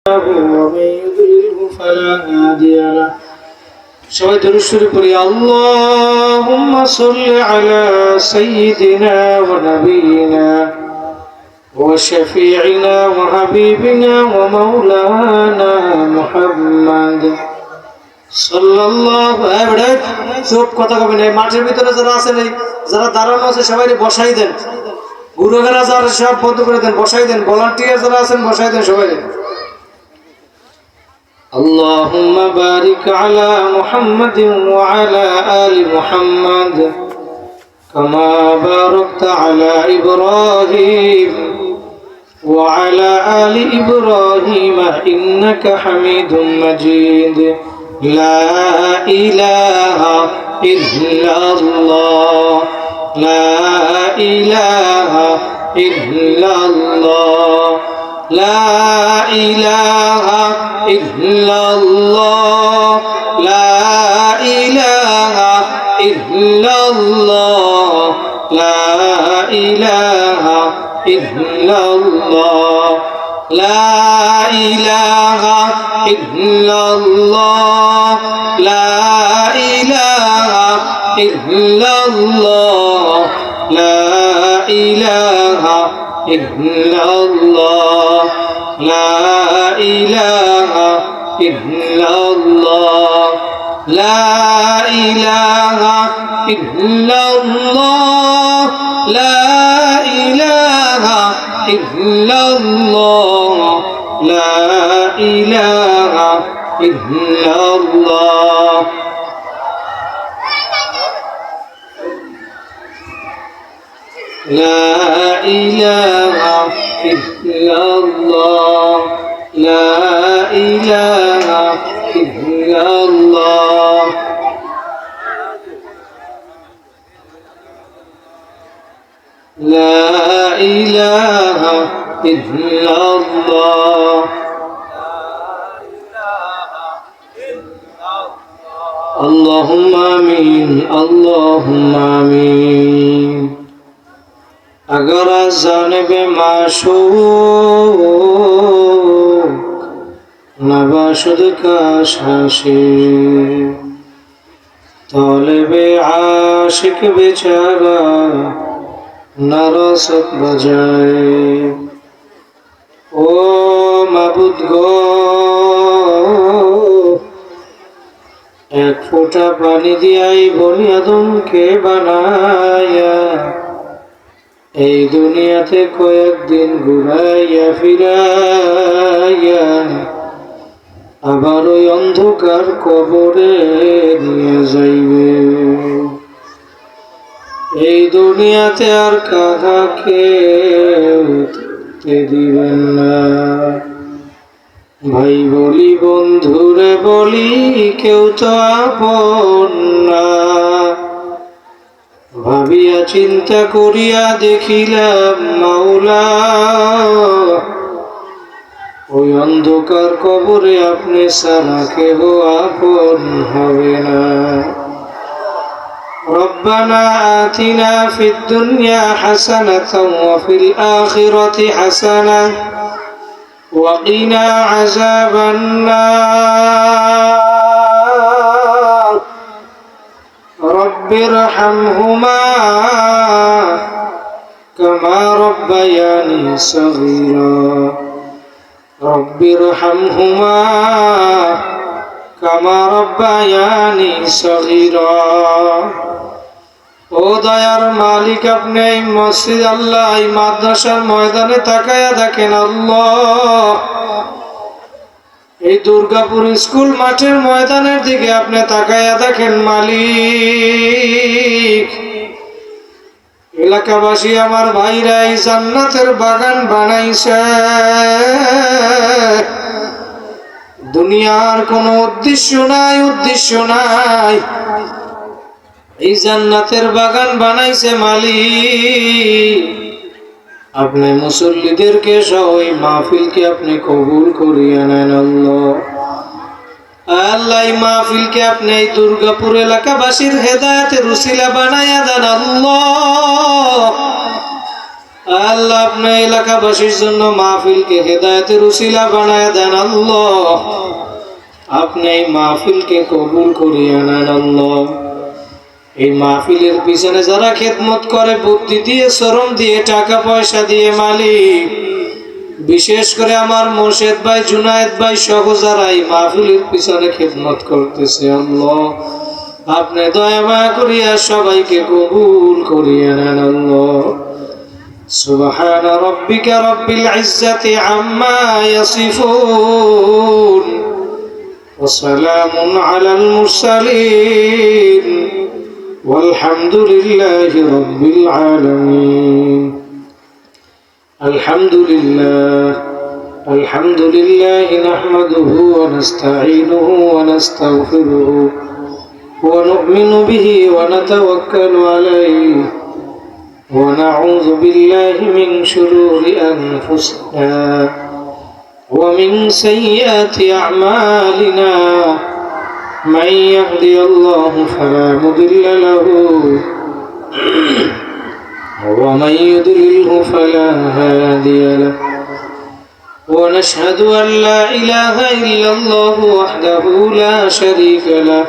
ومن يضلله فلا هادي له সবাই দরুদ শরীফ পড়ি আল্লাহুম্মা সাল্লি আলা সাইয়্যিদিনা ওয়া নাবিয়িনা ওয়া শাফিঈনা ওয়া হাবিবিনা ওয়া মাওলানা মুহাম্মদ সাল্লাল্লাহু আলাইহি সব কথা কবেন। এই মাঠের ভিতরে যারা আছেন, এই যারা দাঁড়ানো আছে সবাই বসাই দেন, গুরুগারা যারা সব বন্ধ করে দেন, বসাই দেন, ভলান্টিয়ার যারা আছেন বসাই দেন সবাই। اللهم بارك على محمد وعلى آل محمد كما باركت على إبراهيم وعلى آل إبراهيم إنك حميد مجيد لا إله إلا الله لا إله إلا الله لا إله إلا الله لا إله إلا الله لا إله إلا الله لا إله إلا الله لا إله إلا الله لا إله إلا الله لا إله إلا الله لا إله إلا الله لا إله إلا الله لا إله إلا الله لا إله إلا الله لا إله إلا الله لا إله إلا الله اللهم آمين اللهم آمين अगर जानबे माशूक नबाशुद का शाशे तौलेबे आशिक बेचारा नरसत बजाए ओ माबुद गो एक फुटा पानी दियाई बनी आदम के बनाया এই দুনিয়াতে কয়েকদিন ঘুরাইয়া ফিরাইয়া আবার ওই অন্ধকার কবরে নিয়ে যাইবে। এই দুনিয়াতে আর কাহাকে দিবেন না। ভাই বলি বন্ধুরে বলি কেউ তো আপন না। ভাবিয়া চিন্তা করিয়া দেখিলাম মাওলা ওই অন্ধকার কবরে আপনি ছাড়া কেহ আপন হবে না। রব্বানা আতিনা ফিদ দুনিয়া হাসানাতাও ওয়া ফিল আখিরাতি হাসানাহ ওয়া কিনা আযাবান নার رب ارحمهما كما ربياني صغيرا رب ارحمهما كما ربياني صغيرا ও দয়ার মালিক, আপনি এই মসজিদ আল্লাহ এই মাদ্রাসার ময়দানে তাকায়া দেখেন আল্লাহ, এই দুর্গাপুর স্কুল মাঠের ময়দানের দিকে আপনি তাকায়া দেখেন মালিক। এলাকাবাসী আমার ভাইরা এই জান্নাতের বাগান বানাইছে, দুনিয়ার কোনো উদ্দেশ্য নাই, এই জান্নাতের বাগান বানাইছে মালিক। আপনি মুসল্লিদেরকে সহ এই মাহফিলকে আপনি কবুল করিয়া নেন আল্লাহ। আল্লাহ এই মাহফিলকে আপনি এই দুর্গাপুর এলাকাবাসীর হেদায়েতের উসিলা বানাইয়া দেন আল্লাহ। আল্লাহ আপনি এলাকাবাসীর জন্য মাহফিলকে হেদায়েতের উসিলা বানায় দেন আল্লাহ। আপনি এই মাহফিলকে কবুল করিয়া নেন আল্লাহ। এই মাহফিলের পিছনে যারা খেদমত করে বুদ্ধি দিয়ে, শ্রম দিয়ে, টাকা পয়সা দিয়ে, মালিক বিশেষ করে আমার মোর্শেদ ভাই, জুনায়েদ ভাই সহ যারা এই মাহফিলের পিছনে খেদমত করতেছে আল্লাহ, আপনি দয়া মায়া করিয়া সবাইকে কবুল করিয়া নেন আল্লাহ। সুবহান রাব্বিকা রাব্বিল ইজ্জাতি আম্মা ইয়াসিফুন ওয়া সালামুন আলাল মুরসালিন walhamdulillahi rabbil alamin। alhamdulillah nahmaduhu wa nasta'inuhu wa nastaghfiruhu wa nu'minu bihi wa natawakkalu alayhi wa na'udhu billahi min shururi anfusina wa min sayyiati a'malina। من يهدي الله فلا مضل له ومن يضلله فلا هادي له ونشهد أن لا إله إلا الله وحده لا شريك له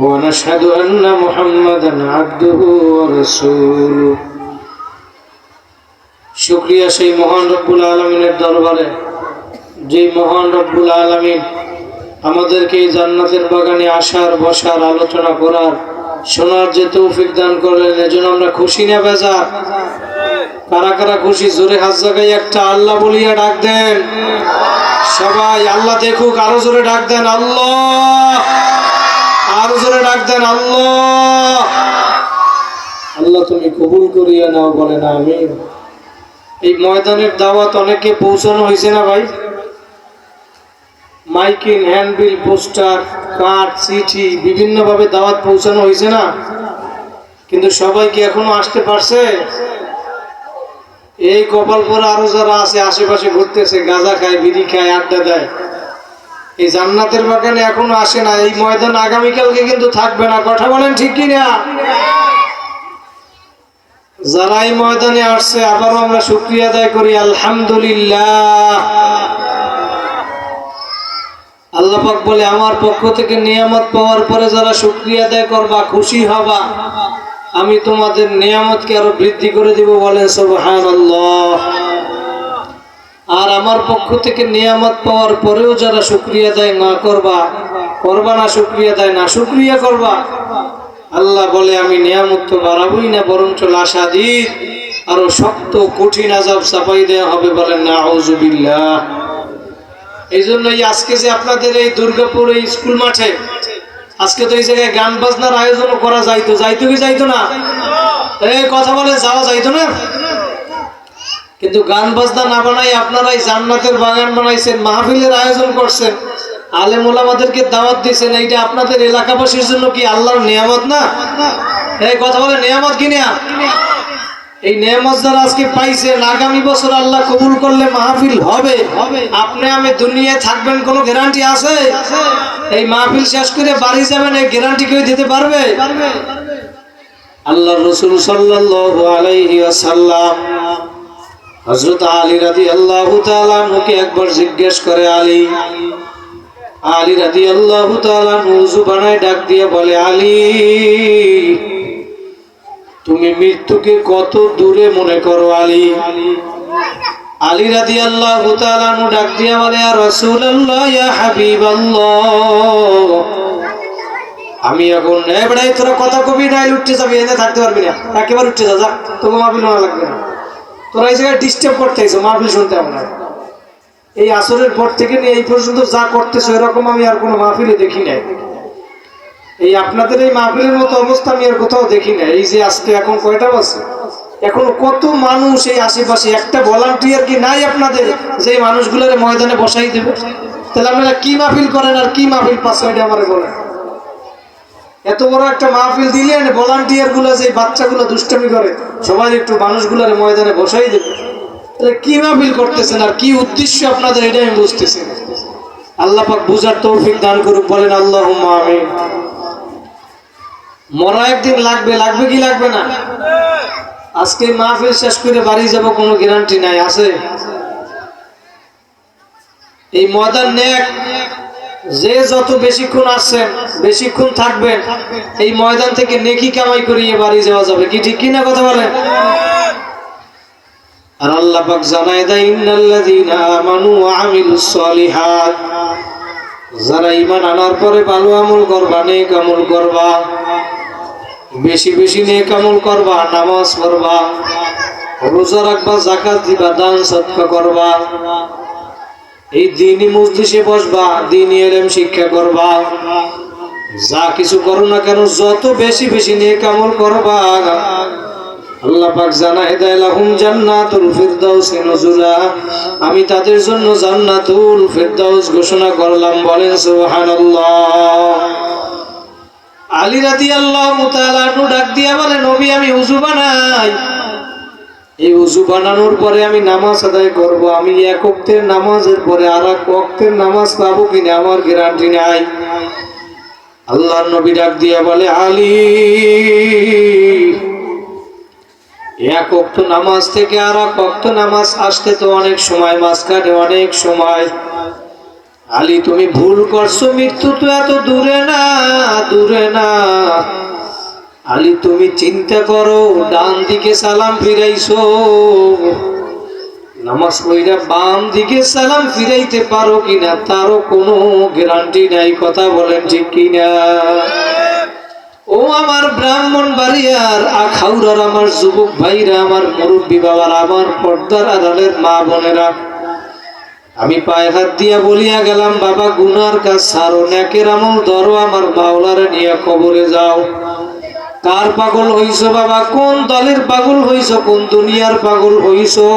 ونشهد أن محمدا عبده ورسوله। শুকরিয়া সেই মহান রব্বুল আলামিনের দরবারে, যে মহান রব্বুল আলামিন আমাদেরকে এই জান্নাতের বাগানে আসার, বসার, আলোচনা করার, শোনার যে তৌফিক দান করলেন, এজন্য আমরা খুশি না বেজার? কারা কারা খুশি? জোরে হাত জাগাই একটা আল্লাহ বলিয়া ডাক দেন সবাই। আল্লাহ দেখুক, আরো জোরে ডাক দেন আল্লাহ, আরো জোরে ডাক দেন আল্লাহ। আল্লাহ তুমি কবুল করিয়া নাও, বলেন আমিন। এই ময়দানের দাওয়াত অনেকে পৌঁছানো হয়েছে না ভাই? মাইকিং, হ্যান্ডবিল, পোস্টার, কার্ড, চিঠি বিভিন্ন ভাবে দাওয়াত পৌঁছানো হয়েছে না? কিন্তু সবাই কি এখনো আসতে পারছে? এই কপাল পরে আরো যারা আছে আশেপাশে ঘুরতেছে, গাঁজা খায়, বিড়ি খায়, আড্ডা দেয়, এই জান্নাতের বাগানে এখনো আসে না। এই ময়দান আগামীকালকে কিন্তু থাকবে না, কথা বলেন ঠিক কিনা? যারা এই ময়দানে আসছে আবারও আমরা শুকরিয়া আদায় করি, আলহামদুলিল্লাহ। আল্লাহ পাক বলে আমার পক্ষ থেকে নিয়ামত পাওয়ার পরে যারা শুকরিয়া আদায় করবা, খুশি হবা, আমি তোমাদের নিয়ামতকে আরো বৃদ্ধি করে দিব, বলেন সুবহানাল্লাহ। আর আমার পক্ষ থেকে নিয়ামত পাওয়ার পরেও যারা শুকরিয়া আদায় না করবা, করবা না শুকরিয়া আদায়, না শুকরিয়া করবা, আল্লাহ বলে আমি নিয়ামত তো বাড়াবই না, বরঞ্চ লাশাদিদ আরো শক্ত কঠিন আযাব চাপাই দেওয়া হবে, বলেন নাউযুবিল্লাহ। এই জন্যই আজকে যে আপনাদের এই দুর্গাপুর এই স্কুল মাঠে আজকে তো এই জায়গায় গান বাজনার আয়োজন করা যাইতো, যাইতো কি যাইতো না? এই কথা বলে যাওয়া যাইতো না? কিন্তু গান বাজনা না বানাই আপনারা এই জান্নাতের বাগান বানাইছেন, মাহফিলের আয়োজন করছেন, আলেম ওলামাদেরকে দাওয়াত দিয়েছেন, এইটা আপনাদের এলাকাবাসীর জন্য কি আল্লাহর নিয়ামত না? এই কথা বলে নিয়ামত কি না? এই নেয়ামত যারা আজকে পাইছেন, আগামী বছর আল্লাহ কবুল করলে মাহফিল হবে, আপনি আমি দুনিয়ায় থাকবেন কোনো গ্যারান্টি আছে? এই মাহফিল শেষ করে বাড়ি যাবেন, এই গ্যারান্টি কেউ দিতে পারবে? আল্লাহর রাসূল সাল্লাল্লাহু আলাইহি ওয়াসাল্লাম হযরত আলী রাদিয়াল্লাহু তাআলা আনহুকে একবার জিজ্ঞেস করে, আলী রাদিয়াল্লাহু তাআলা ওযু বানায় ডাক দিয়ে বলে, আলী তুমি মৃত্যুকে কত দূরে মনে করো? আলী রাদিয়াল্লাহু তাআলা আনহু ডাক দিয়ে বলে, ইয়া রাসূলুল্লাহ, ইয়া হাবিবাল্লাহ, আমি এখন এবারে তোরা কথা কবি নাই, উঠতে যাবি, এনে থাকতে পারবি না, একেবারে উঠতে যা, তোকে মাহফিল না লাগবে না, তোরা এই জায়গায় ডিস্টার্ব করতে আইছো, মাহফিল শুনতে আমরা এই আসরের পর থেকে নিয়ে এই পর্যন্ত যা করতেছো এরকম আমি আর কোনো মাহফিলে দেখি নাই। এই আপনাদের এই মাহফিলের মতো অবস্থা আমি আর কোথাও দেখি না। এই যে আজকে এখন কয়টা বাজে, এখন কত মানুষ এই আশেপাশে, একটা ভলান্টিয়ার কি নাই আপনাদের যে মানুষগুলোর ময়দানে বসাই দেবে? তাহলে আপনারা কি মাহফিল করেন আর কি মাহফিল পাচ্ছেন এটা আমারে বলেন। এত বড় একটা মাহফিল দিলেন, ভলান্টিয়ার গুলো যে বাচ্চাগুলো দুষ্টামি করে সবাই একটু মানুষগুলোর ময়দানে বসাই দেবে, তাহলে কি মাহফিল করতেছেন আর কি উদ্দেশ্য আপনাদের, এটা আমি বুঝতেছি। আল্লাহ পাক বুঝার তৌফিক দান করুক, বলেন আল্লাহুম্মা আমিন। মরা একদিন লাগবে, লাগবে কি লাগবে না? আজকে মাহফিল শেষ করে বাড়ি যাব কোনো গ্যারান্টি নাই, আছে? এই ময়দান নেক, যে যত বেশিক্ষণ আসছেন বেশিক্ষণ থাকবেন এই ময়দান থেকে নেকি কামাই করিয়ে বাড়ি যাওয়া যাবে, কি ঠিক কিনা কথা বলেন? আর আল্লাহ পাক জানায় দেয় ইন্নাল্লাযীনা আমানু ওয়া আমিলুস সলিহাত, যারা ঈমান আনার পরে ভালো আমল করবা, নেক আমল করবা, বেশি বেশি নেক আমল করবা, নামাজ পড়বা, রোজা রাখবা, যাকাত দিবা, দান সদকা করবা, এই দ্বীনি মজলিসে বসবা, দ্বীনি ইলম শিক্ষা করবা, যা কিছু করো না কেন যত বেশি বেশি নেক আমল করবা, আল্লাহ পাক জানায় দেয় লাহুম জান্নাতুল ফিরদাউস নুজুলা, আমি তাদের জন্য জান্নাতুল ফিরদাউস ঘোষণা করলাম। বলেন সুবহানাল্লাহ। আলী রাদিয়াল্লাহু তাআলা আনহু ডাক দিয়া বলে, নবী আমি ওযু বানাই, এই ওযু বানানোর পরে আমি নামাজ আদায় করব, আমি এক ওয়াক্তের নামাজের পরে আর এক ওয়াক্তের নামাজ পাবো কিনা আমার গ্যারান্টি নাই। আল্লাহর নবী ডাক দিয়া বলে, আলী এক ওয়াক্ত নামাজ থেকে আর এক ওয়াক্ত নামাজ আসতে তো অনেক সময়, মাঝখানে অনেক সময়, আলী তুমি ভুল করছো, মৃত্যু তো এত দূরে না, দূরে না। আলী তুমি চিন্তা করো, ডান দিকে সালাম ফিরাইছো, নামাজ পড়িয়া বাম দিকে সালাম ফিরাইতে পারো কিনা তারও কোনো গ্যারান্টি নাই, কথা বলেন ঠিক কিনা? ও আমার ব্রাহ্মণবাড়িয়ার আখাউড়ার আমার যুবক ভাইরা, আমার মুরব্বী বাবার, আমার পর্দার আড়ালের মা বোনেরা, আমি পায়ে হাত দিয়া বলিয়া গেলাম, বাবা গুনার কাজ ছাড়ো, নেকের আমল ধরো, আমার মাওলারে নিয়ে কবরে যাও। কার পাগল হইছো বাবা? কোন দলের পাগল হইছো? কোন দুনিয়ার পাগল হইছো?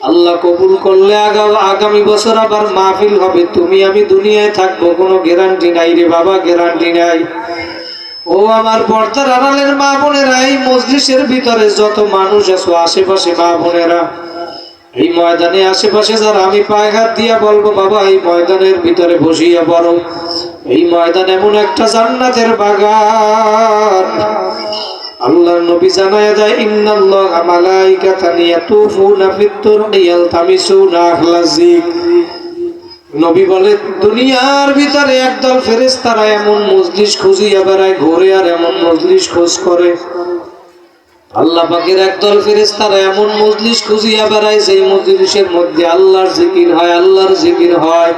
আল্লাহ কবুল করলে আগামী বছর আবার মাহফিল হবে, তুমি আমি দুনিয়ায় থাকবো, কোনো গ্যারান্টি নাই রে বাবা, গ্যারান্টি নাই। ও আমার পর্দার আড়ালের মা বোনেরা, এই মজলিসের ভিতরে যত মানুষ আছো, আশেপাশে মা বোনেরা, এই ময়দানে আশেপাশে যারা, আমি পায়ে হাত দিয়া বলবো বাবা এই ময়দানের ভিতরে বসিয়া পড়ো, এই ময়দান এমন একটা জান্নাতের বাগান। আল্লাহর নবী জানায় দেয় ইন্নাল্লাহা মালাইকাতান ইয়াতুফুনা ফিত তুরকি ইয়ালতামিসুনা আহলায যিকর, নবী বলে দুনিয়ার ভিতরে একদল ফেরেশতারা এমন মজলিস খুঁজিয়া বেড়ায়, ঘুরে আর এমন মজলিস খোঁজ করে। আল্লাহ পাকের একদল ফেরেশতারা এমন মজলিস খুঁজিয়া বেড়ায় যেই মজলিসের মধ্যে আল্লাহর জিকির হয়, আল্লাহর জিকির হয়।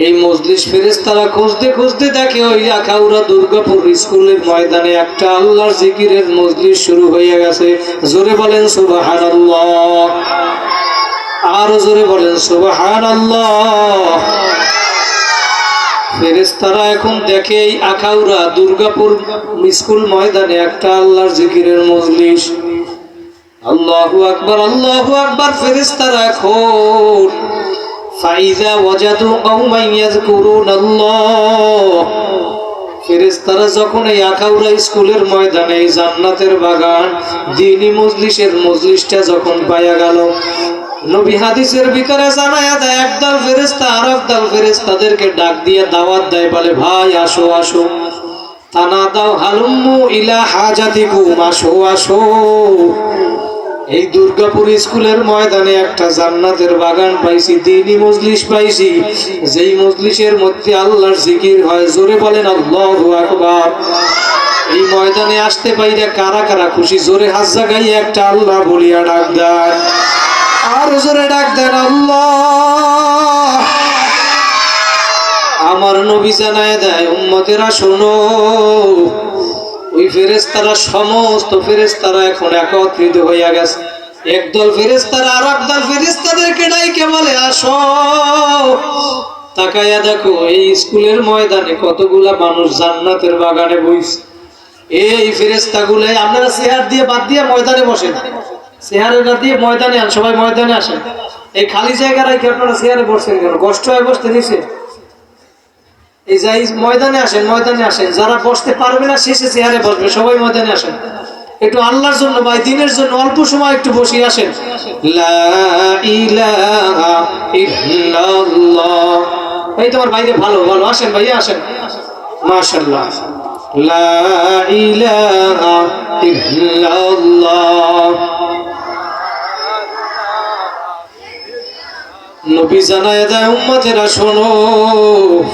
এই মজলিস ফেরেশতারা খুঁজতে খুঁজতে দেখে ওই আখাউড়া দুর্গাপুর স্কুলের ময়দানে একটা আল্লাহর জিকিরের মজলিস শুরু হয়ে গেছে। জোরে বলেন সুবহানাল্লাহ, আরো জোরে বলেন সুবহানাল্লাহ। ফেরেশতারা এখন দেখে এই আখাউড়া দুর্গাপুর স্কুল ময়দানে একটা আল্লাহর জিকিরের মজলিস। আল্লাহু আকবার, আল্লাহু আকবার। ফেরেশতারা এখন ফাইজা ওয়াজাদু কওমান ইয়াযকুরুনাল্লাহ, ফেরেশতারা যখন এই আখাউড়া স্কুলের ময়দানে এই জান্নাতের বাগান দ্বীনি মজলিসের মজলিসটা যখন পায়া গেল, নবী হাদিসের ভিতরে জানায়া দেয় একদল ফেরেশতা আর একদল ফেরেশতাদেরকে ডাক দিয়ে দাওয়াত দেয়, বলে ভাই আসো আসো, তানাদাও হালুম্মু ইলা হাজাতিকুম, আসো আসো, এই দুর্গাপুর স্কুলের ময়দানে একটা জান্নাতের বাগান পাইছি, দ্বীনি মজলিস পাইছি, যেই মজলিসের মধ্যে আল্লাহর জিকির হয়। জোরে বলেন আল্লাহু আকবার। এই ময়দানে আসতে পাইরে কারা কারা খুশি? জোরে হাত জাগাইয়া একটা আল্লাহ বলিয়া ডাক দেন, আর জোরে ডাক দেন আল্লাহ। আমার নবী জানায় দেয় উম্মতেরা শোনো, ওই ফেরেশতারা সমস্ত ফেরেশতারা এখন একত্রিত হইয়া গেছে। একদল ফেরেশতারা আর একদল ফেরেশতাদেরকে ডাইকে বলে আসো, তাকায়া দেখো এই স্কুলের ময়দানে কতগুলা মানুষ জান্নাতের বাগানে বইছে। এই ফেরেশতাগুলো আপনারা চেয়ার দিয়ে বাদ দিয়ে ময়দানে বসেন, চেয়ারে দিয়ে ময়দানে আন, সবাই ময়দানে আসেন। এই খালি জায়গা রাখি আপনারা চেয়ারে বসছেন কেন? কষ্ট হয় বসতে দিছে? এই যাই ময়দানে আসেন, ময়দানে আসেন। যারা বসতে পারবে না শেষে চেয়ারে বসবে, সবাই ময়দানে আসেন। একটু আল্লাহর জন্য ভাই, দিনের জন্য অল্প সময় একটু বসে আসেন। লা ইলাহা ইল্লাল্লাহ। এই তোমার বাইরে ভালো ভালো আসেন ভাইয়া, আসেন। মাশাআল্লাহ। লা ইলাহা ইল্লাল্লাহ। নবী জানায় দেয় উম্মতেরা শোনো,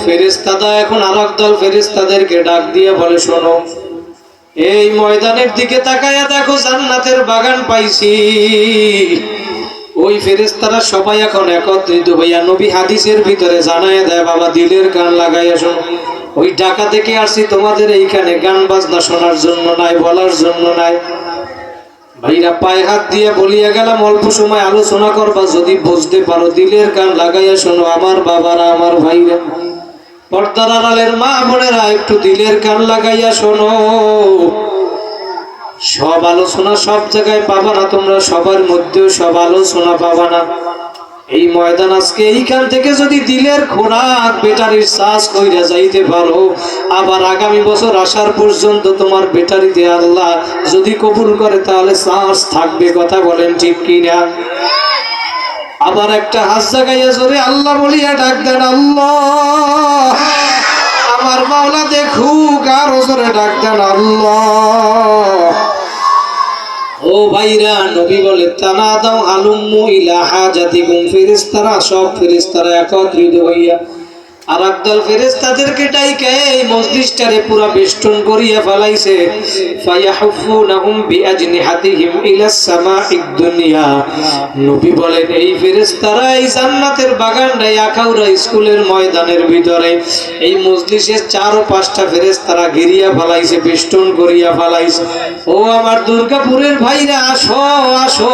ফেরেশতারা এখন আরেক দল ফেরেশতাদেরকে ডাক দিয়ে বলে শোনো, এই ময়দানের দিকে তাকায়া দেখো জান্নাতের বাগান পাইছি। ওই ফেরেশতারা সবাই এখন একত্রিত হইয়া নবী হাদিসের ভিতরে জানায় দেয় বাবা দিলের কান লাগাইয়া শোনো, ওই ঢাকা থেকে আসছি তোমাদের এইখানে গান বাজনা শোনার জন্য নাই, বলার জন্য নাই। ভাইরা পায়ে হাত দিয়ে বলিয়া গেলাম অল্প সময় আলোচনা করবা, যদি বুঝতে পারো দিলের কান লাগাইয়া শোনো আমার বাবারা, আমার ভাইরা, পর্দার আড়ালের মা বোনেরা একটু দিলের কান লাগাইয়া শোনো। সব আলোচনা সব জায়গায় পাবা না তোমরা, সবার মধ্যেও সব আলোচনা পাবা না। এই ময়দান আজকে এইখান থেকে যদি দিলের খোরাক ব্যাটারির চার্জ কইরা যাইতে পারো, আবার আগামী বছর আসার পর্যন্ত তোমার ব্যাটারিতে আল্লাহ যদি কবুল করে তাহলে চার্জ থাকবে। কথা বলেন ঠিক কিনা? আবার একটা হাত জাগাইয়া জোরে আল্লাহ বলিয়া ডাক দেন, আল্লাহ আমার মাওলা দেখুক, আর জোরে ডাক দেন আল্লাহ। ও ভাইরা, নবী বলে তানাদাউ হালুম্মু ইলা হাজাতিকুম, ফেরেশতারা সব ফেরেশতারা একত্রিত হইয়া আর একদল ফেরেশতাদেরকে ডাইকে এই মজলিসটারে পুরা বেষ্টন করিয়া ফেলাইছে। ফায়াহুফুনাহুম বিআজনিহাতিহিম ইলাস সামাঈদ দুনিয়া। নবী বলেন এই ফেরেশতারা এই জান্নাতের বাগানটাই আখাউড়া স্কুলের ময়দানের ভিতরে এই মজলিসের 4 ও 5টা ফেরেশতারা ঘিরিয়া ফেলাইছে, বেষ্টন করিয়া ফেলাইছে। ও আমার দুর্গাপুরের ভাইরা, আসো আসো,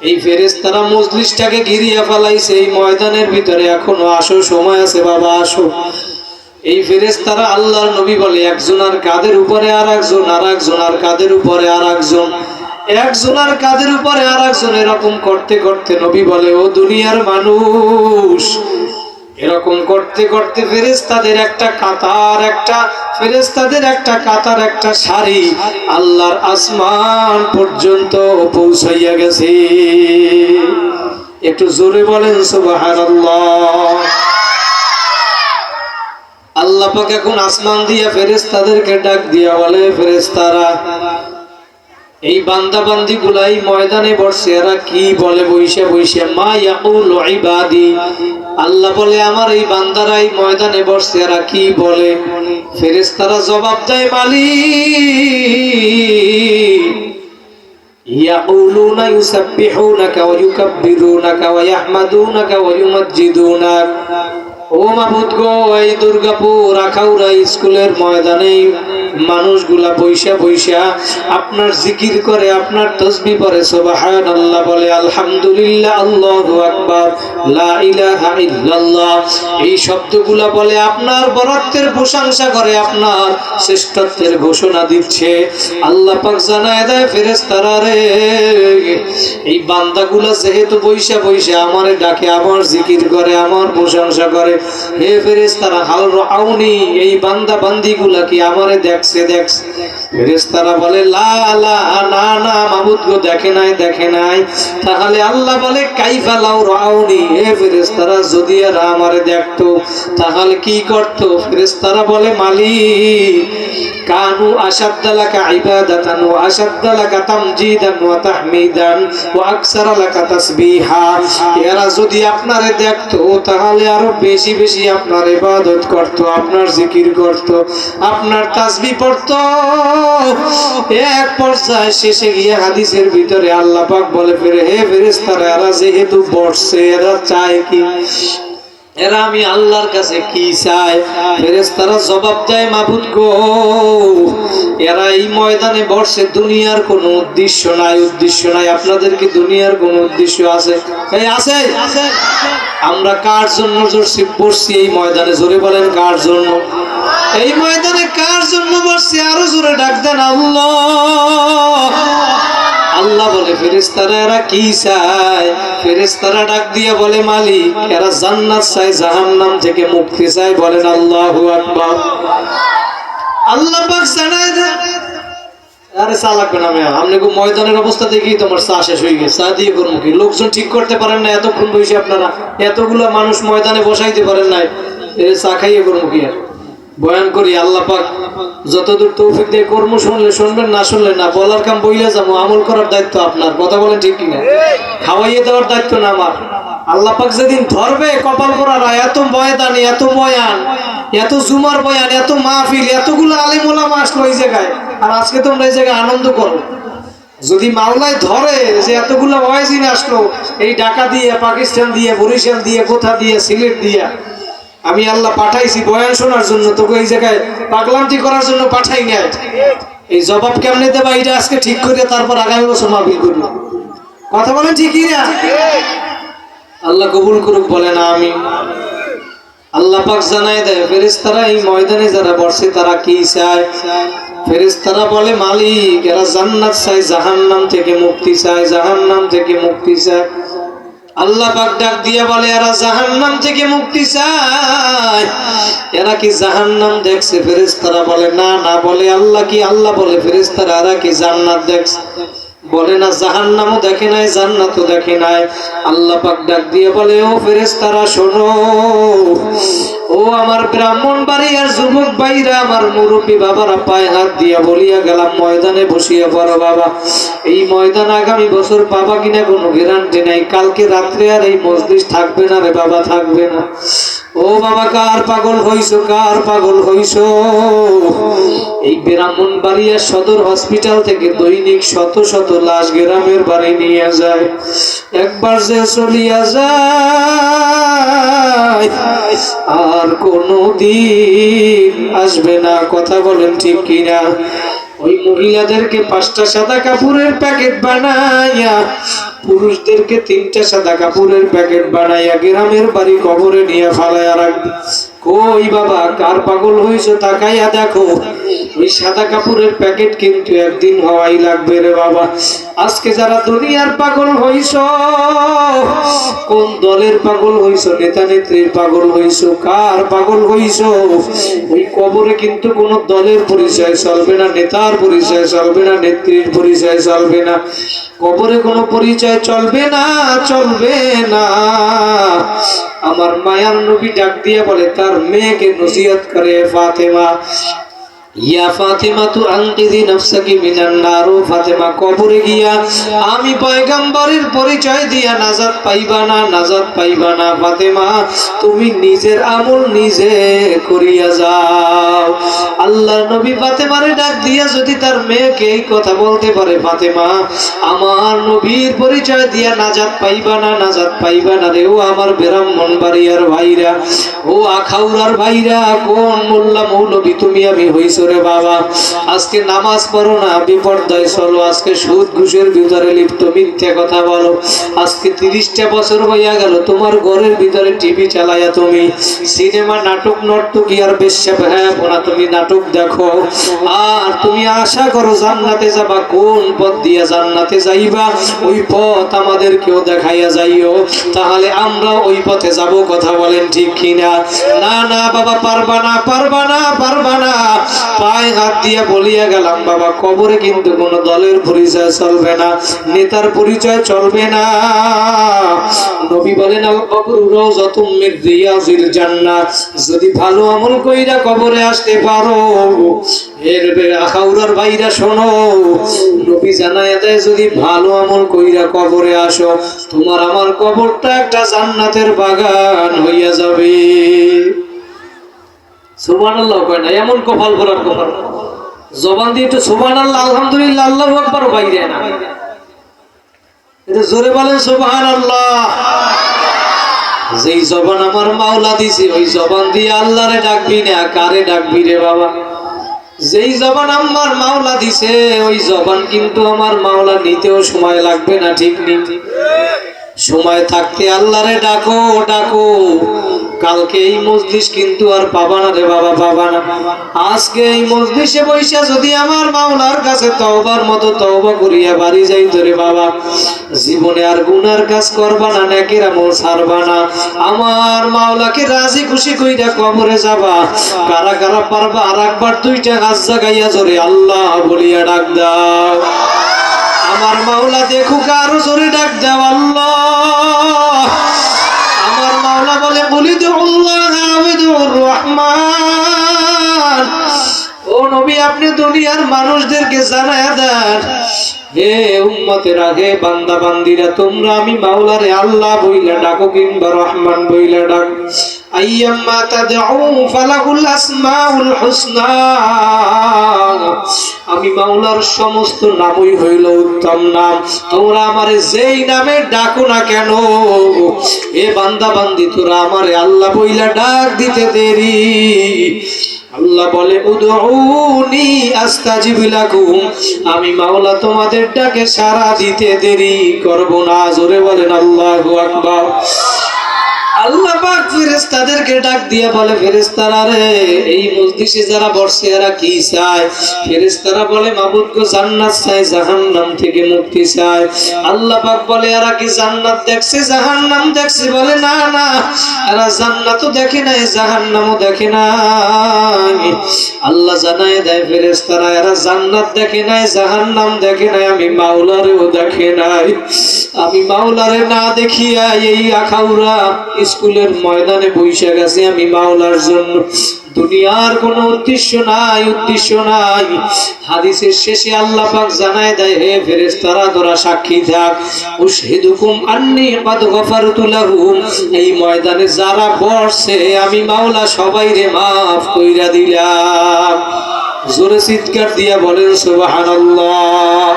এই ফেরেশতারা মজলিসটাকে ঘিরিয়া ফেলাইছে এই ময়দানের ভিতরে, এখনো আসো, সময় আছে বাবা, আসো। এই ফেরেশতারা আল্লাহর নবী বলে একজনের কাঁধের উপরে আর একজন, আর একজনের কাঁধের উপরে আর একজন, একজনের কাঁধের উপরে আর একজন, এরকম করতে করতে নবী বলে ও দুনিয়ার মানুষ, এরকম করতে করতে ফেরেশতাদের একটা কাতার, একটা ফেরেশতাদের একটা কাতার, একটা সারি আল্লাহর আসমান পর্যন্ত পৌঁছাইয়া গেছে। একটু জোরে বলেন সুবহানাল্লাহ। আল্লাহ পাক এখন আসমান দিয়া ফেরেশতাদেরকে ডাক দিয়া বলে ফেরেশতারা এই বান্দা বান্দি গুলাই ময়দানে বসে, এরা কি বলে বইসা বইসা, মা ইয়াকুলু ইবাদি, আল্লাহ বলে আমার এই বান্দারা এই ময়দানে বসে এরা কি বলে। ফেরেশতারা জবাব দেয় মালিক ইয়াকুলুনা ইউসাব্বিহুনাকা ওয়া ইউকাব্বিরুনাকা ওয়া ইয়াহমাদুনাকা ওয়া ইউমাজ্জিদুনাক। ও মাবুদ গো, এই দুর্গাপুর আখাউড়া স্কুলের ময়দানে মানুষগুলা বইসা বইসা আপনার জিকির করে, আপনার তাসবিহ পড়ে, সুবহানাল্লাহ বলে, আলহামদুলিল্লাহ, আল্লাহু আকবার, লা ইলাহা ইল্লাল্লাহ, এই শব্দগুলা বলে, আপনার বরত্বের প্রশংসা করে, আপনার শ্রেষ্ঠত্বের ঘোষণা দিচ্ছে। আল্লাহ পাক জানায় দেয় ফেরেশতারা রে, এই বান্দাগুলা যেহেতু বইসা বইসা আমারে ডাকে, আমার জিকির করে, আমার প্রশংসা করে, হে ফেরেশতারা হাল রাউনি, এই বান্দা বান্দিগুলা কি আমারে দেখছে দেখছে? ফেরেশতারা বলে লা লা, না না মাবুদ গো, দেখে নাই দেখে নাই। তাহলে আল্লাহ বলে কাইফা লাউ রাউনি, হে ফেরেশতারা যদি এরা আমারে দেখতো তাহলে কি করতো? ফেরেশতারা বলে মালিক কানু আশাদ্দা লাকা ইবাদাতান ওয়া আশাদ্দা লাকা তামজিদান ওয়া তাহমিদান ওয়া আকসারা লাকা তাসবিহা, এরা যদি আপনারে দেখতো তাহলে আরো বেশি বেশি আপনার ইবাদত করত, আপনার জিকির করত, আপনার তাসবিহ পড়তো। এক পর্যায়ে শেষে গিয়ে হাদিসের ভিতরে আল্লাহ পাক বলে হে ফেরেশতারা এরা যেহেতু বসছে, এরা চায় কি? এরা আমি আল্লাহর কাছে কি চায়? ফেরেশতারা জবাব দেয় মাবুদ গো, এরা এই ময়দানে বসে দুনিয়ার কোনো উদ্দেশ্য নাই, উদ্দেশ্য নাই। আপনাদের কি দুনিয়ার কোনো উদ্দেশ্য আছে? এই আছে? আমরা কার জন্য বসছি এই ময়দানে? জোরে বলেন কার জন্য? এই ময়দানে কার জন্য বসছি? আরো জোরে ডাক দেন আল্লাহ। আল্লাহ বলে ফেরেশতারা এরা কি চায়? ফেরেশতারা ডাক দিয়ে বলে মালিক এরা জান্নাত চায়, জাহান্নাম থেকে মুক্তি চায়। বলেন আল্লাহু আকবার। আল্লাহ পাক জানায় দেন, আরে চা লাগবে না মেয়া, আপনি ময়দানের অবস্থা দেখেই তোমার চা শেষ হয়ে গেছে, চা দিয়ে করবো কি? লোকজন ঠিক করতে পারেন না, এতক্ষণ বসে আপনারা এতগুলো মানুষ ময়দানে বসাইতে পারেন নাই, চা খাইয়ে করবো কি? আর বয়ান করি, আল্লাহ পাক যতদূর তৌফিক দেয় কর্ম শুনলে শুনবেন, না শুনলে না। বলার কাম বইলে যাবো, আমল করার দায়িত্ব আপনার। কথা বলেন ঠিক কিনা? খাওয়াইয়ে দেওয়ার দায়িত্ব না আমার। আল্লাহ পাক যেদিন ধরবে কপাল পোড়ারা, এত ময়দানে এত বয়ান, এত জুমার বয়ান, এত মাহফিল, এতগুলো আলিম ওলামা আসলো এই জায়গায়, আর আজকে তোমরা এই জায়গায় আনন্দ করো। যদি মাওলায় ধরে যে এতগুলো ওয়াইজিন আসলো এই ঢাকা দিয়ে, পাকিস্তান দিয়ে, বরিশাল দিয়ে, কোথা দিয়ে, সিলেট দিয়ে, আমি আল্লাহ পাঠাইছি বয়ান শোনার জন্য, তোকে এই জায়গায় পাগলামতি করার জন্য পাঠাই নাই। এই জবাব কেমনে দেবা এটা আজকে ঠিক করে তারপর আগামী বছর মাহফিল করবো। কথা বলেন ঠিকই না? আল্লাহ কবুল করুক, বলে না আমি। আল্লাহ পাক জানাই দেয় ফেরেশতারা এই ময়দানে যারা বসে তারা কি চায়। ফেরেশতারা বলে মালিক এরা জান্নাত চায়, জাহান্নাম থেকে মুক্তি চায়, জাহান্নাম থেকে মুক্তি চায়। আল্লাহ পাক ডাক দিয়ে বলে এরা জাহান্নাম থেকে মুক্তি চায়, এরা কি জাহান্নাম দেখছে? ফেরেশতারা বলে না না। বলে আল্লাহ কি? আল্লাহ বলে ফেরেশতারা এরা কি জান্নাত দেখছে? বলে না, জাহান্নামও দেখে নাই, জান্নাতও দেখে নাই। আল্লাহ পাক ডাক দিয়ে বলে ও ফেরেশতারা শোনো, ও আমার ব্রাহ্মণ বাড়িয়ার যুবক ভাইরা, আমার মুরব্বী বাবারা, পায়ে হাত দিয়া বলিয়া গেলাম ময়দানে বসিয়া পড়ো বাবা। এই ময়দান আগামী বছর পাবা কিনা কোনো গ্যারান্টি নাই। কালকে রাত্রে আর এই মজলিস থাকবে না রে বাবা, থাকবে না। ও বাবা কার পাগল হইছো, কার পাগল হইছো? এই ব্রাহ্মণবাড়িয়া সদর হসপিটাল থেকে দৈনিক শত শত লাশ গ্রামের বাড়ি নিয়ে যায়। একবার যে চলিয়া যায় আর কোনো দিন আসবে না। কথা বলেন ঠিক কিনা? ওই মহিলাদেরকে 5টা সাদা কাপড়ের প্যাকেট বানাইয়া, পুরুষদেরকে 3টা সাদা কাপড়ের প্যাকেট বানাইয়া গ্রামের বাড়ি কবরে নিয়ে ফালাইয়া রাখবে। কই বাবা কার পাগল হইছো তাকাইয়া দেখো, ওই সাদা কাপড়ের প্যাকেট কিন্তু একদিন হওয়াই লাগবে রে বাবা। আজকে যারা দুনিয়ার পাগল হইছো, কোন দলের পাগল হইছো? নেতা নেত্রীর পাগল হইছো? কার পাগল হইছো? ওই কবরে কিন্তু কোন দলের পরিচয় চলবে না, নেতার পরিচয় চলবে না, নেত্রীর পরিচয় চলবে না, কবরে কোনো পরিচয় চলবে না, চলবে না। আমার মায়ার নবী ডাক দিয়ে বলে তার মেয়েকে নসিহত করে, ফাতেমা ইয়া ফাতেমা তু আনকিযি নাফসাকি মিনান নার। ও ফাতেমা, কবরে গিয়া আমি পয়গম্বরের পরিচয় দিয়া নাজাত পাইবা না, নাজাত পাইবা না। ফাতেমা তুমি নিজের আমল নিজে করিয়া যাও। আল্লাহর নবী ফাতেমারে ডাক দিয়া যদি তার মেয়েকে এই কথা বলতে পারে, ফাতেমা আমার নবীর পরিচয় দিয়া নাজাত পাইবা না, নাজাত পাইবা না রে। ও আমার ব্রাহ্মণবাড়িয়ার ভাইরা, ও আখাউড়ার ভাইরা, কোন মোল্লা মৌলবী তুমি আমি হইছো রে বাবা। আজকে নামাজ পড়ো না, বিপর্দয় চলো, আজকে সুদ ঘুষের ভিতরে লিপ্ত, মিথ্যে কথা বলো। আজকে 30টা বছর হইয়া গেল তোমার ঘরের ভিতরে টিভি চালাইয়া তুমি সিনেমা, নাটক, নর্তকী আর বেশ্যা বেহায়াপনা তুমি নাটক দেখো, আর তুমি আশা করো জান্নাতে যাবা। কোন পথ দিয়া জান্নাতে যাইবা ওই পথ আমাদেরকেও দেখাইয়া যাইও, তাহলে আমরা ওই পথে যাব। কথা বলেন ঠিক কিনা? না না বাবা, পারবা না, পারবা না, পারবা না। পায়ে হাত দিয়া বলিয়া গেলাম বাবা, কবরে কিন্তু কোন দলের পরিচয় চলবে না, নেতার পরিচয় চলবে না। নবী বলেন আল কবর রাউযাতুম মির রিয়াজিল জান্নাহ। যদি ভালো আমল কইরা কবরে আসতে পারো, এর আখাউড়ার ভাইরা শোনো, নবী জানায়া দেয় যদি ভালো আমল কইরা কবরে আসো, তোমার আমার কবরটা একটা জান্নাতের বাগান হইয়া যাবে। সুবহানাল্লাহ কয় না, এমন কপাল ভরার কপাল। জবান দিয়ে একটু সুবহানাল্লাহ, আলহামদুলিল্লাহ, আল্লাহু আকবার বাইরে না, এটা জোরে বলেন সুবহানাল্লাহ। যেই জবান আমার মাওলা দিছে ওই জবান দিয়ে আল্লাহরে ডাকবি না, কারে ডাকবি রে বাবা? যেই জবান আমার মাওলা দিছে ওই জবান কিন্তু আমার মাওলা নিতেও সময় লাগবে না, ঠিক নেই? সময় থাকতে আল্লাহরে ডাকো, ডাকো। কালকে এই মজলিস কিন্তু আর পাবা না রে বাবা, পাবা না। আজকে এই মজলিসে বৈশা যদি আমার মাওলার কাছে তওবার মতো তওবা করিয়া বাড়ি যাইতো রে বাবা, জীবনে আর গুনার কাজ করবা না, নেকের আমল ছাড়বা না, আমার মাওলাকে রাজি খুশি কইরা কবরে যাবা। কারা কারা পারবা আর একবার 2টা হাত জাগাইয়া জোরে আল্লাহ বলিয়া ডাক দাও। আমার মাওলা দেখুক, আরো জোরে ডাক দাও আল্লাহ। আমার মাওলা বলে বলিদুল্লাহ আবিদুর রহমান, আপনি দুনিয়ার মানুষদেরকে জানায়া দেন, হে উম্মতের আগে বান্দা বান্দিরা, তোমরা আমি মাওলারে আল্লাহ বইলা ডাকো কিংবা রহমান বইলা ডাকো, আইয়াম্মা তাদউ ফালাহুল আসমাউল হুসনা, আমি মাওলার সমস্ত নামই হইল উত্তম নাম। তোমরা আমারে যেই নামে ডাকো না কেন, এ বান্দা বান্দি তোরা আমারে আল্লাহ বইলা ডাক দিতে দেরি। আল্লাহ বলে উদউনি আস্তাজিব লাকুম, আমি মাওলা তোমাদের ডাকে সাড়া দিতে দেরি করব না। জোরে বলেন আল্লাহু আকবার। আল্লাহ পাক ফেরেশতাদেরকে ডাক দিয়া বলে, ফেরেশতারা রে, এই মজলিসে যারা বসে এরা কি চায়? ফেরেশতারা বলে, মাবুদ গো জান্নাত চায়, জাহান্নাম থেকে মুক্তি চায়। আল্লাহ পাক বলে, এরা কি জান্নাত দেখছে জাহান্নাম দেখছে? বলে না না, এরা জান্নাতও দেখে নাই জাহান্নামও দেখে নাই। আল্লাহ জানায় দেয় ফেরেশতারা, এরা জান্নাত দেখে নাই জাহান্নাম দেখে নাই, আমি মাওলারেও দেখে নাই। আমি মাওলারে না দেখিয়া এই আখাউড়া স্কুলের ময়দানে বসে গেছে আমি মাওলার জন্য। দুনিয়ার কোনো উদ্দেশ্য নাই, উদ্দেশ্য নাই। হাদিসের শেষে আল্লাহ পাক জানায় দেয়, হে ফেরেশতারা তোরা সাক্ষী থাক, উশহিদুকুম আন্নী কাদ গফারতু লাহুম, এই ময়দানে যারা বসছে আমি মাওলা সবাইরে মাফ কইরা দিলাম। জোরে চিৎকার দিয়া বলেন সুবহানাল্লাহ।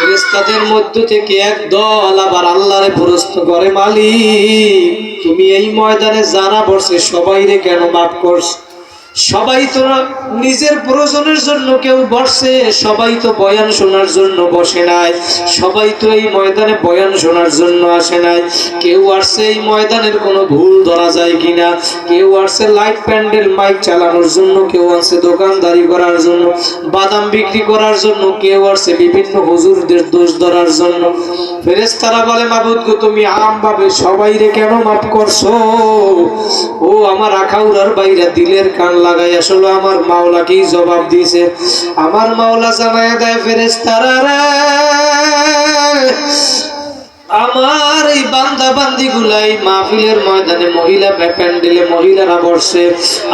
ফেরেশতাদের মধ্য থেকে এক দল আবার আল্লাহরে প্রশ্ন করে, মালিক তুমি এই ময়দানে যারা বসে সবাইরে কেন মাফ করছ? সবাই তো নিজের প্রয়োজনের জন্য কেউ বসে, সবাই তো বয়ান শোনার জন্য বসে নাই, সবাই তো এই ময়দানে বয়ান শোনার জন্য আসে নাই। কেউ আসছে এই ময়দানের কোনো ভুল ধরা যায় কিনা, কেউ আসছে লাইট প্যান্ডেল মাইক চালানোর জন্য, কেউ আসছে দোকানদারি করার জন্য, বাদাম বিক্রি করার জন্য, কেউ আসছে বিভিন্ন হুজুরদের দোষ ধরার জন্য। ফেরেশতারা বলে, মাবুদ গো তুমি আমভাবে সবাইরে কেন মাফ করছো? ও আমার আখাউড়ার বাইরা দিলের কান লাগাই আসলে আমার মাওলা কি জবাব দিয়েছে? আমার মাওলা জানায় দেয়, ফেরেশতারা রে, আমার এই বান্দা বান্দি গুলাই মাহফিলের ময়দানে মহিলা প্যান্ডেলে মহিলারা বসে,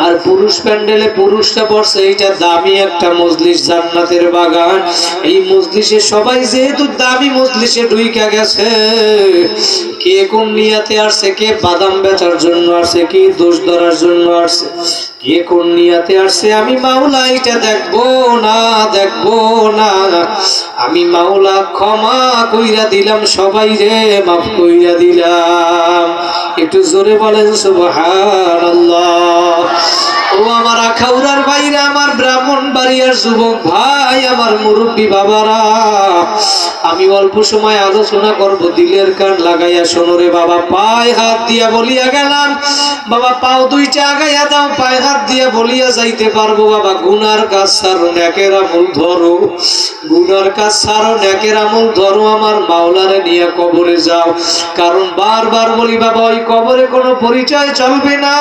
আর পুরুষ প্যান্ডেলে পুরুষরা বসে। এইটা দামি একটা মজলিস, জান্নাতের বাগান। এই মজলিসে সবাই যেহেতু দামি মজলিসে ঢুইকা গেছে, কে কোন নিয়াতে আসছে, কে বাদাম বেচার জন্য আসছে, কে দোষ ধরার জন্য আসছে, কে কোন নিয়াতে আসছে, আমি মাওলা এটা দেখবো না, দেখবো না। আমি মাওলা ক্ষমা কইরা দিলাম, সবাই রে মাফ কইরা দিলাম। একটু জোরে বলেন সুবহানাল্লাহ। ও আমার আখাউড়ার ভাইরা, আমার ব্রাহ্মণবাড়িয়ার যুবক ভাই, আমার মুরব্বী বাবারা, আমি অল্প সময় আলোচনা করব, দিলের কান লাগাইয়া শোনো রে বাবা। পায়ে হাত দিয়া বলিয়া গেলাম, বাবা পাও দুইটা আগাইয়া দাও, পায়ে হাত দিয়া বলিয়া যাইতে পারবো বাবা। গুনার কাজ ছাড়ো, নেকের আমল ধরো, গুনার কাজ ছাড়ো, নেকের আমল ধরো, আমার মাওলারে নিয়ে কবরে যাও। কারণ বারবার বলি বাবা, ওই কবরে কোনো পরিচয় চলবে না,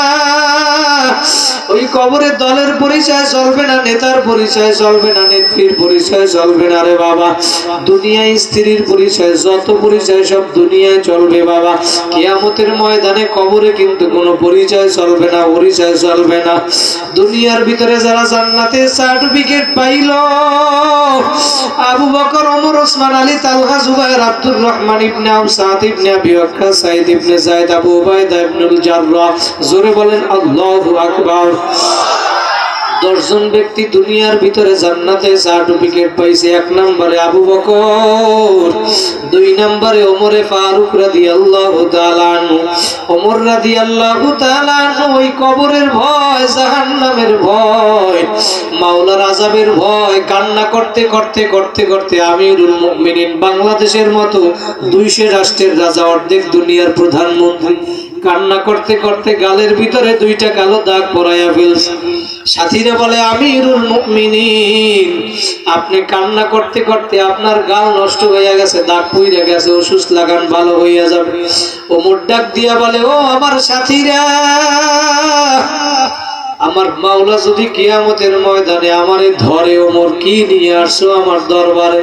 ওই কবরে দলের পরিচয় চলবে না, নেতার পরিচয় চলবে না, নেত্রীর পরিচয় চলবে না রে বাবা। দুনিয়ায় স্ত্রীর পরিচয়, যত পরিচয় সব দুনিয়ায় চলবে বাবা। কিয়ামতের ময়দানে কবরে কিন্তু কোনো পরিচয় চলবে না, পরিচয় চলবে না। দুনিয়ার ভিতরে যারা জান্নাতের সার্টিফিকেট পাইল, আবু বকর, ওমর, ওসমান, আলী, তালহা, জুবায়ের, আব্দুর রহমান ইবনে আওফ, সাদ ইবনে আবি ওয়াক্কাস, সাঈদ ইবনে যায়েদ, আবু উবাইদা ইবনুল জাররাহ। জোরে বলেন আল্লাহু আকবার। 10 জন ব্যক্তি দুনিয়ার ভিতরে জান্নাতে সার্টিফিকেট পাইছে। 1 নম্বরে আবু বকর, 2 নম্বরে ওমরে ফারুক রাদিয়াল্লাহু তাআলা আনহু। ওমর রাদিয়াল্লাহু তাআলা আনহু ওই কবরের ভয়, জাহান্নামের ভয়, মাওলার আযাবের ভয় কান্না করতে করতে করতে করতে আমিরুল মুমিনিন, বাংলাদেশের মতো 200 রাষ্ট্রের রাজা, অর্ধেক দুনিয়ার প্রধানমন্ত্রী, কান্না করতে করতে গালের ভিতরে 2টা কালো দাগ পরাইয়া ফেলছে। সাথীরা বলে, আমিরুল মুমিনিন আপনি কান্না করতে করতে আপনার গাল নষ্ট হয়ে গেছে, দাগ পইরা গেছে, ওষুধ লাগান ভালো হইয়া যাবে। ওমর ডাক দিয়া বলে, ও আমার সাথীরা, আমার মাওলা যদি কিয়ামতের ময়দানে আমারে ধরে, ওমর কি নিয়ে আসছো আমার দরবারে?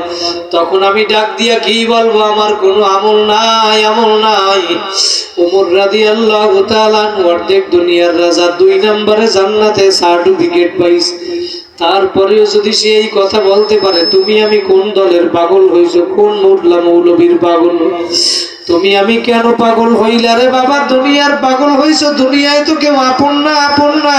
তখন আমি ডাক দিয়া কি বলবো? আমার কোনো আমল নাই, আমল নাই। ওমর রাদিয়াল্লাহু তাআলা অর্ধেক দুনিয়ার রাজা, 2 নম্বরে জান্নাতে সার্টিফিকেট পাইছে। তারপরেও যদি সে এই কথা বলতে পারে, তুমি আমি কোন দলের পাগল হইছো, কোন মোল্লা মৌলবীর পাগল, তুমি আমি কেন পাগল হইলা রে বাবা? দুনিয়ার পাগল হইছো, দুনিয়ায় তো কেউ আপন না, আপন না।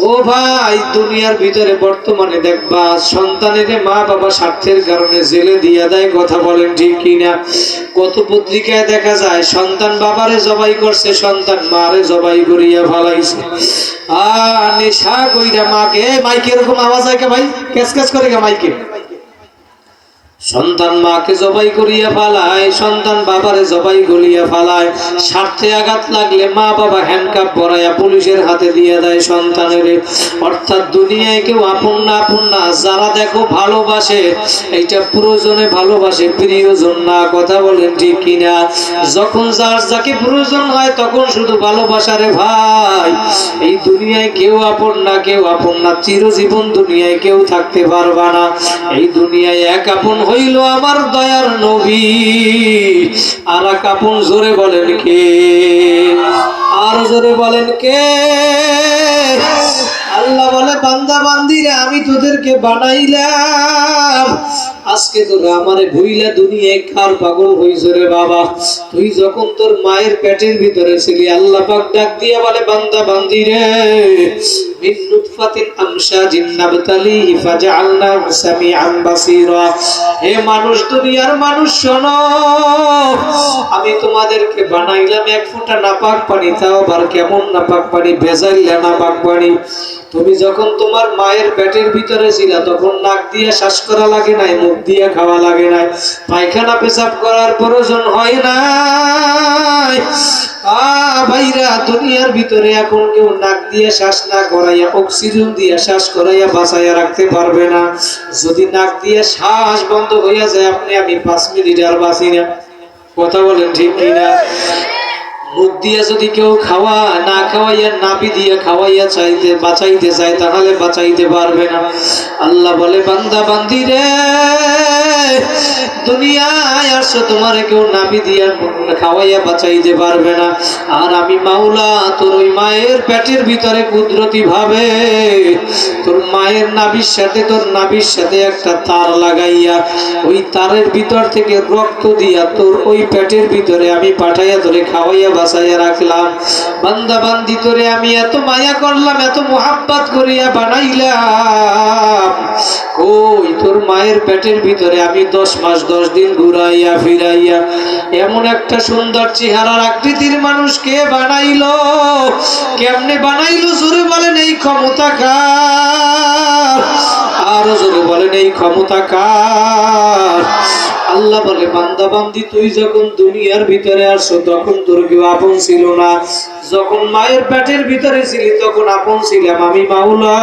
ও ভাই, দুনিয়ার ভিতরে বর্তমানে দেখবা সন্তানের মা বাবা স্বার্থের কারণে জেলে দিয়া দেয়, কথা বলেন ঠিক কিনা? কত পত্রিকায় দেখা যায় সন্তান বাবারে জবাই করছে, সন্তান মারে জবাই করিয়া ফেলাইছে। নেশা কইরা মাকে, মাইকে এরকম আওয়াজ হয় কে ভাই? ক্যাচ ক্যাচ করে কে মাইকে? সন্তান মাকে জবাই করিয়া ফালায়, সন্তান বাবারে জবাই করিয়া ফালায়। স্বার্থে আঘাত লাগলে মা বাবা হ্যান্ডকাপ পরাইয়া পুলিশের হাতে দিয়ে দেয় সন্তানের। অর্থাৎ দুনিয়ায় কেউ আপন না, আপন না। যারা দেখো ভালোবাসে, এইটা প্রয়োজনে ভালোবাসে, প্রিয়জন না, কথা বলেন ঠিক কিনা? যখন যার যাকে প্রয়োজন হয় তখন শুধু ভালোবাসারে ভাই। এই দুনিয়ায় কেউ আপন না, কেউ আপন না। চিরজীবন দুনিয়ায় কেউ থাকতে পারবা না। এই দুনিয়ায় এক আপন হইল আমার দয়ার নবী, আর এক আপন জোরে বলেন কে? আর জোরে বলেন কে? আল্লাহ বলে, বান্দা বান্দিরা আমি তোদেরকে বানাইলাম, আজকে তোরা আমারে ভুইলা দুনিয়ায় কার পাগল হইছ রে বাবা? তুই যখন তোর মায়ের পেটের ভিতরে ছিলি, আল্লাহ পাক ডাক দিয়া বলে, বান্দা বান্দিরে মিন নুতফাতিন আমশাজিন নাবতালিহি ফাজআলনাহু সামিআন বাসীরা। হে মানুষ, দুনিয়ার মানুষ শোনো, আমি তোমাদেরকে বানাইলাম এক ফোঁটা নাপাক পানি, তাও আবার কেমন নাপাক পানি? ভেজাইলা নাপাক পানি। তুমি যখন তোমার মায়ের পেটের ভিতরে ছিল তখন নাক দিয়ে শ্বাস করা লাগে নাই, মুখ দিয়ে খাওয়া লাগে নাই, পায়খানা পেশাব করার প্রয়োজন হয় নাই। ভাইরা, দুনিয়ার ভিতরে এখন কেউ নাক দিয়ে শ্বাস না করাইয়া অক্সিজেন দিয়ে শ্বাস করাইয়া বাঁচাইয়া রাখতে পারবে না। যদি নাক দিয়ে শ্বাস বন্ধ হইয়া যায়, আপনি আমি 5 মিনিট আর বাঁচি না, কথা বলেন ঠিক কিনা? মুখ দিয়ে যদি কেউ খাওয়া না খাওয়াইয়া নাভি দিয়ে খাওয়াইয়া চাইতে বাঁচাইতে চায়, তাহলে বাঁচাইতে পারবে না। আল্লাহ বলে, বান্দা বান্দি রে, দুনিয়ায় আসো, তোমার কেউ নাভি দিয়ে খাওয়াইয়া বাঁচাইতে পারবে না। আর আমি মাওলা তোর ওই মায়ের পেটের ভিতরে কুদরতি ভাবে তোর মায়ের নাভির সাথে, তোর নাভির সাথে একটা তার লাগাইয়া, ওই তারের ভিতর থেকে রক্ত দিয়া তোর ওই পেটের ভিতরে আমি পাঠাইয়া তোরে খাওয়াইয়া বাঁচাইয়া রাখলাম। বান্দা বান্দি, তোরে আমি এত মায়া করলাম, এত মোহাব্বত করিয়া বানাইলাম। ওই তোর মায়ের পেটের ভিতরে আমি 10 মাস 10 দিন ঘুরাইয়া ফিরাইয়া এমন একটা সুন্দর চেহারার আকৃতির মানুষকে বানাইলো। কেমনে বানাইলো? জোরে বলেন, এই ক্ষমতা কার? আরো জোরে বলেন, এই ক্ষমতা কার? আল্লাহ বলে, বান্দা বান্দি, তুই যখন দুনিয়ার ভিতরে আসছো তখন তোর কেউ আপন ছিল না। যখন মায়ের পেটের ভিতরে ছিলি তখন আপন ছিলাম আমি মাওলা।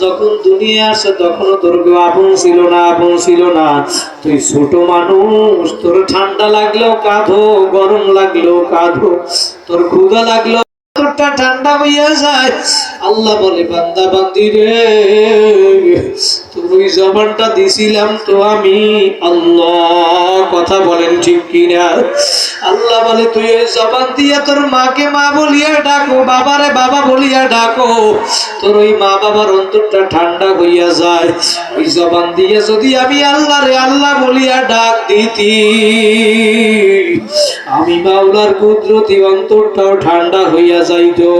যখন দুনিয়া আসছো তখনও তোর কেউ আপন ছিল না, আপন ছিল না। তুই ছোট মানুষ, তোর ঠান্ডা লাগলেও কাঁদো, গরম লাগলেও কাঁদো, তোর ক্ষুধা লাগলেও ঠান্ডা হইয়া যায়। আল্লাহ বলে, বান্দা বান্দি রে, তোর ওই জবানটা দিছিলাম তো আমি আল্লাহ, কথা বলেন ঠিক কিনা? আল্লাহ বলে, তুই ওই জবান দিয়া তোর মাকে মা বলিয়া ডাকো, বাবারে বাবা বলিয়া ডাকো, তোর ওই মা বাবার অন্তরটা ঠান্ডা হইয়া যায়। ওই জবান দিয়া যদি আমি আল্লাহ রে আল্লাহ বলিয়া ডাক দিতি, আমি মাওলার কুদরতি অন্তরটাও ঠান্ডা হইয়া যাইতো।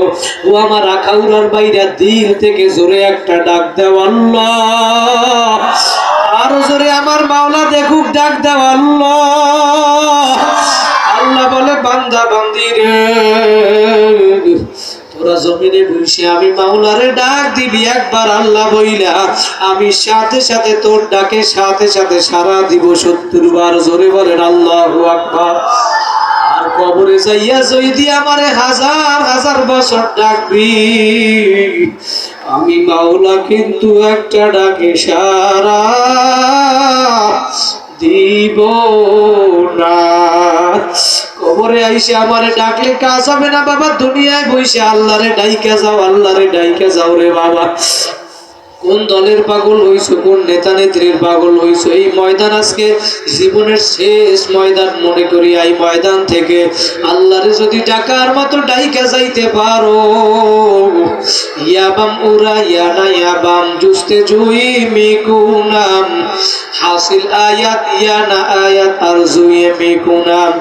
ও আমার আখাউড়ার বাইরা দিল থেকে জোরে একটা ডাক দাও আল্লাহ, আরো জোরে আমার মাওলা দেখুক, ডাক দাও আল্লাহ। আল্লাহ বলে, বান্দা বান্দি রে, তোরা জমিনে বসে আমি মাওলারে ডাক দিবি একবার আল্লাহ বইলা, আমি সাথে সাথে তোর ডাকে সাথে সাথে সারা দিব 70 বার। জোরে বলেন আল্লাহু আকবার। আর কবরে যাইয়া যদি আমারে 1000 বছর ডাকবি, আমি মাওলা কিন্তু একটা ডাকে সারা দিব না। কবরে আইসে আমারে ডাকলে কাজ হবে না বাবা। দুনিয়ায় বসে আল্লাহরে ডাইকা যাও, আল্লাহরে ডাইকা যাও রে বাবা। কোন দলের পাগল হইছো, কোন নেতা নেত্রীর পাগল হইছো। এই ময়দান আজকে জীবনের শেষ ময়দান মনে করি। এই ময়দান থেকে আল্লাহরে যদি ডাকার মতো ডাইকা যাইতে পারো, ইয়াবাম উরা ইয়ানা ইয়াবাম জুস্তে জুই মিকুনাম হাসিল আয়াত ইয়ানা আয়াত আরজুয়ে মিকুনাম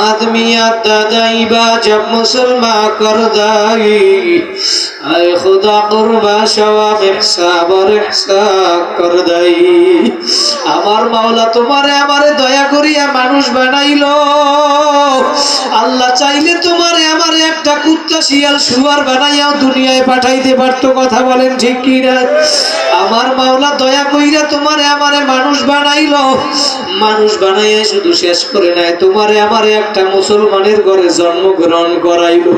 আদমিয়াত দাদাইবা জব মুসলমান কর দাই আয় খুদা কুরবা সওয়াব ইহসাব আর ইহসাব কর দাই। আমার মাওলা তোমারে আমারে দয়া করিয়া মানুষ বানাইলো। আল্লাহ চাইলে তোমারে আমারে একটা কুত্তা শিয়াল শুয়ার বানাইয়াও দুনিয়ায় পাঠাইতে পারতো। কথা বলেন ঠিক কি না? আমার মাওলা দয়া কইরা তোমারে আমারে মানুষ বানাইলো। মানুষ বানাইয়া শুধু শেষ করে নাই, তোমারে আমারে একটা মুসলমানের ঘরে জন্মগ্রহণ করাইলো।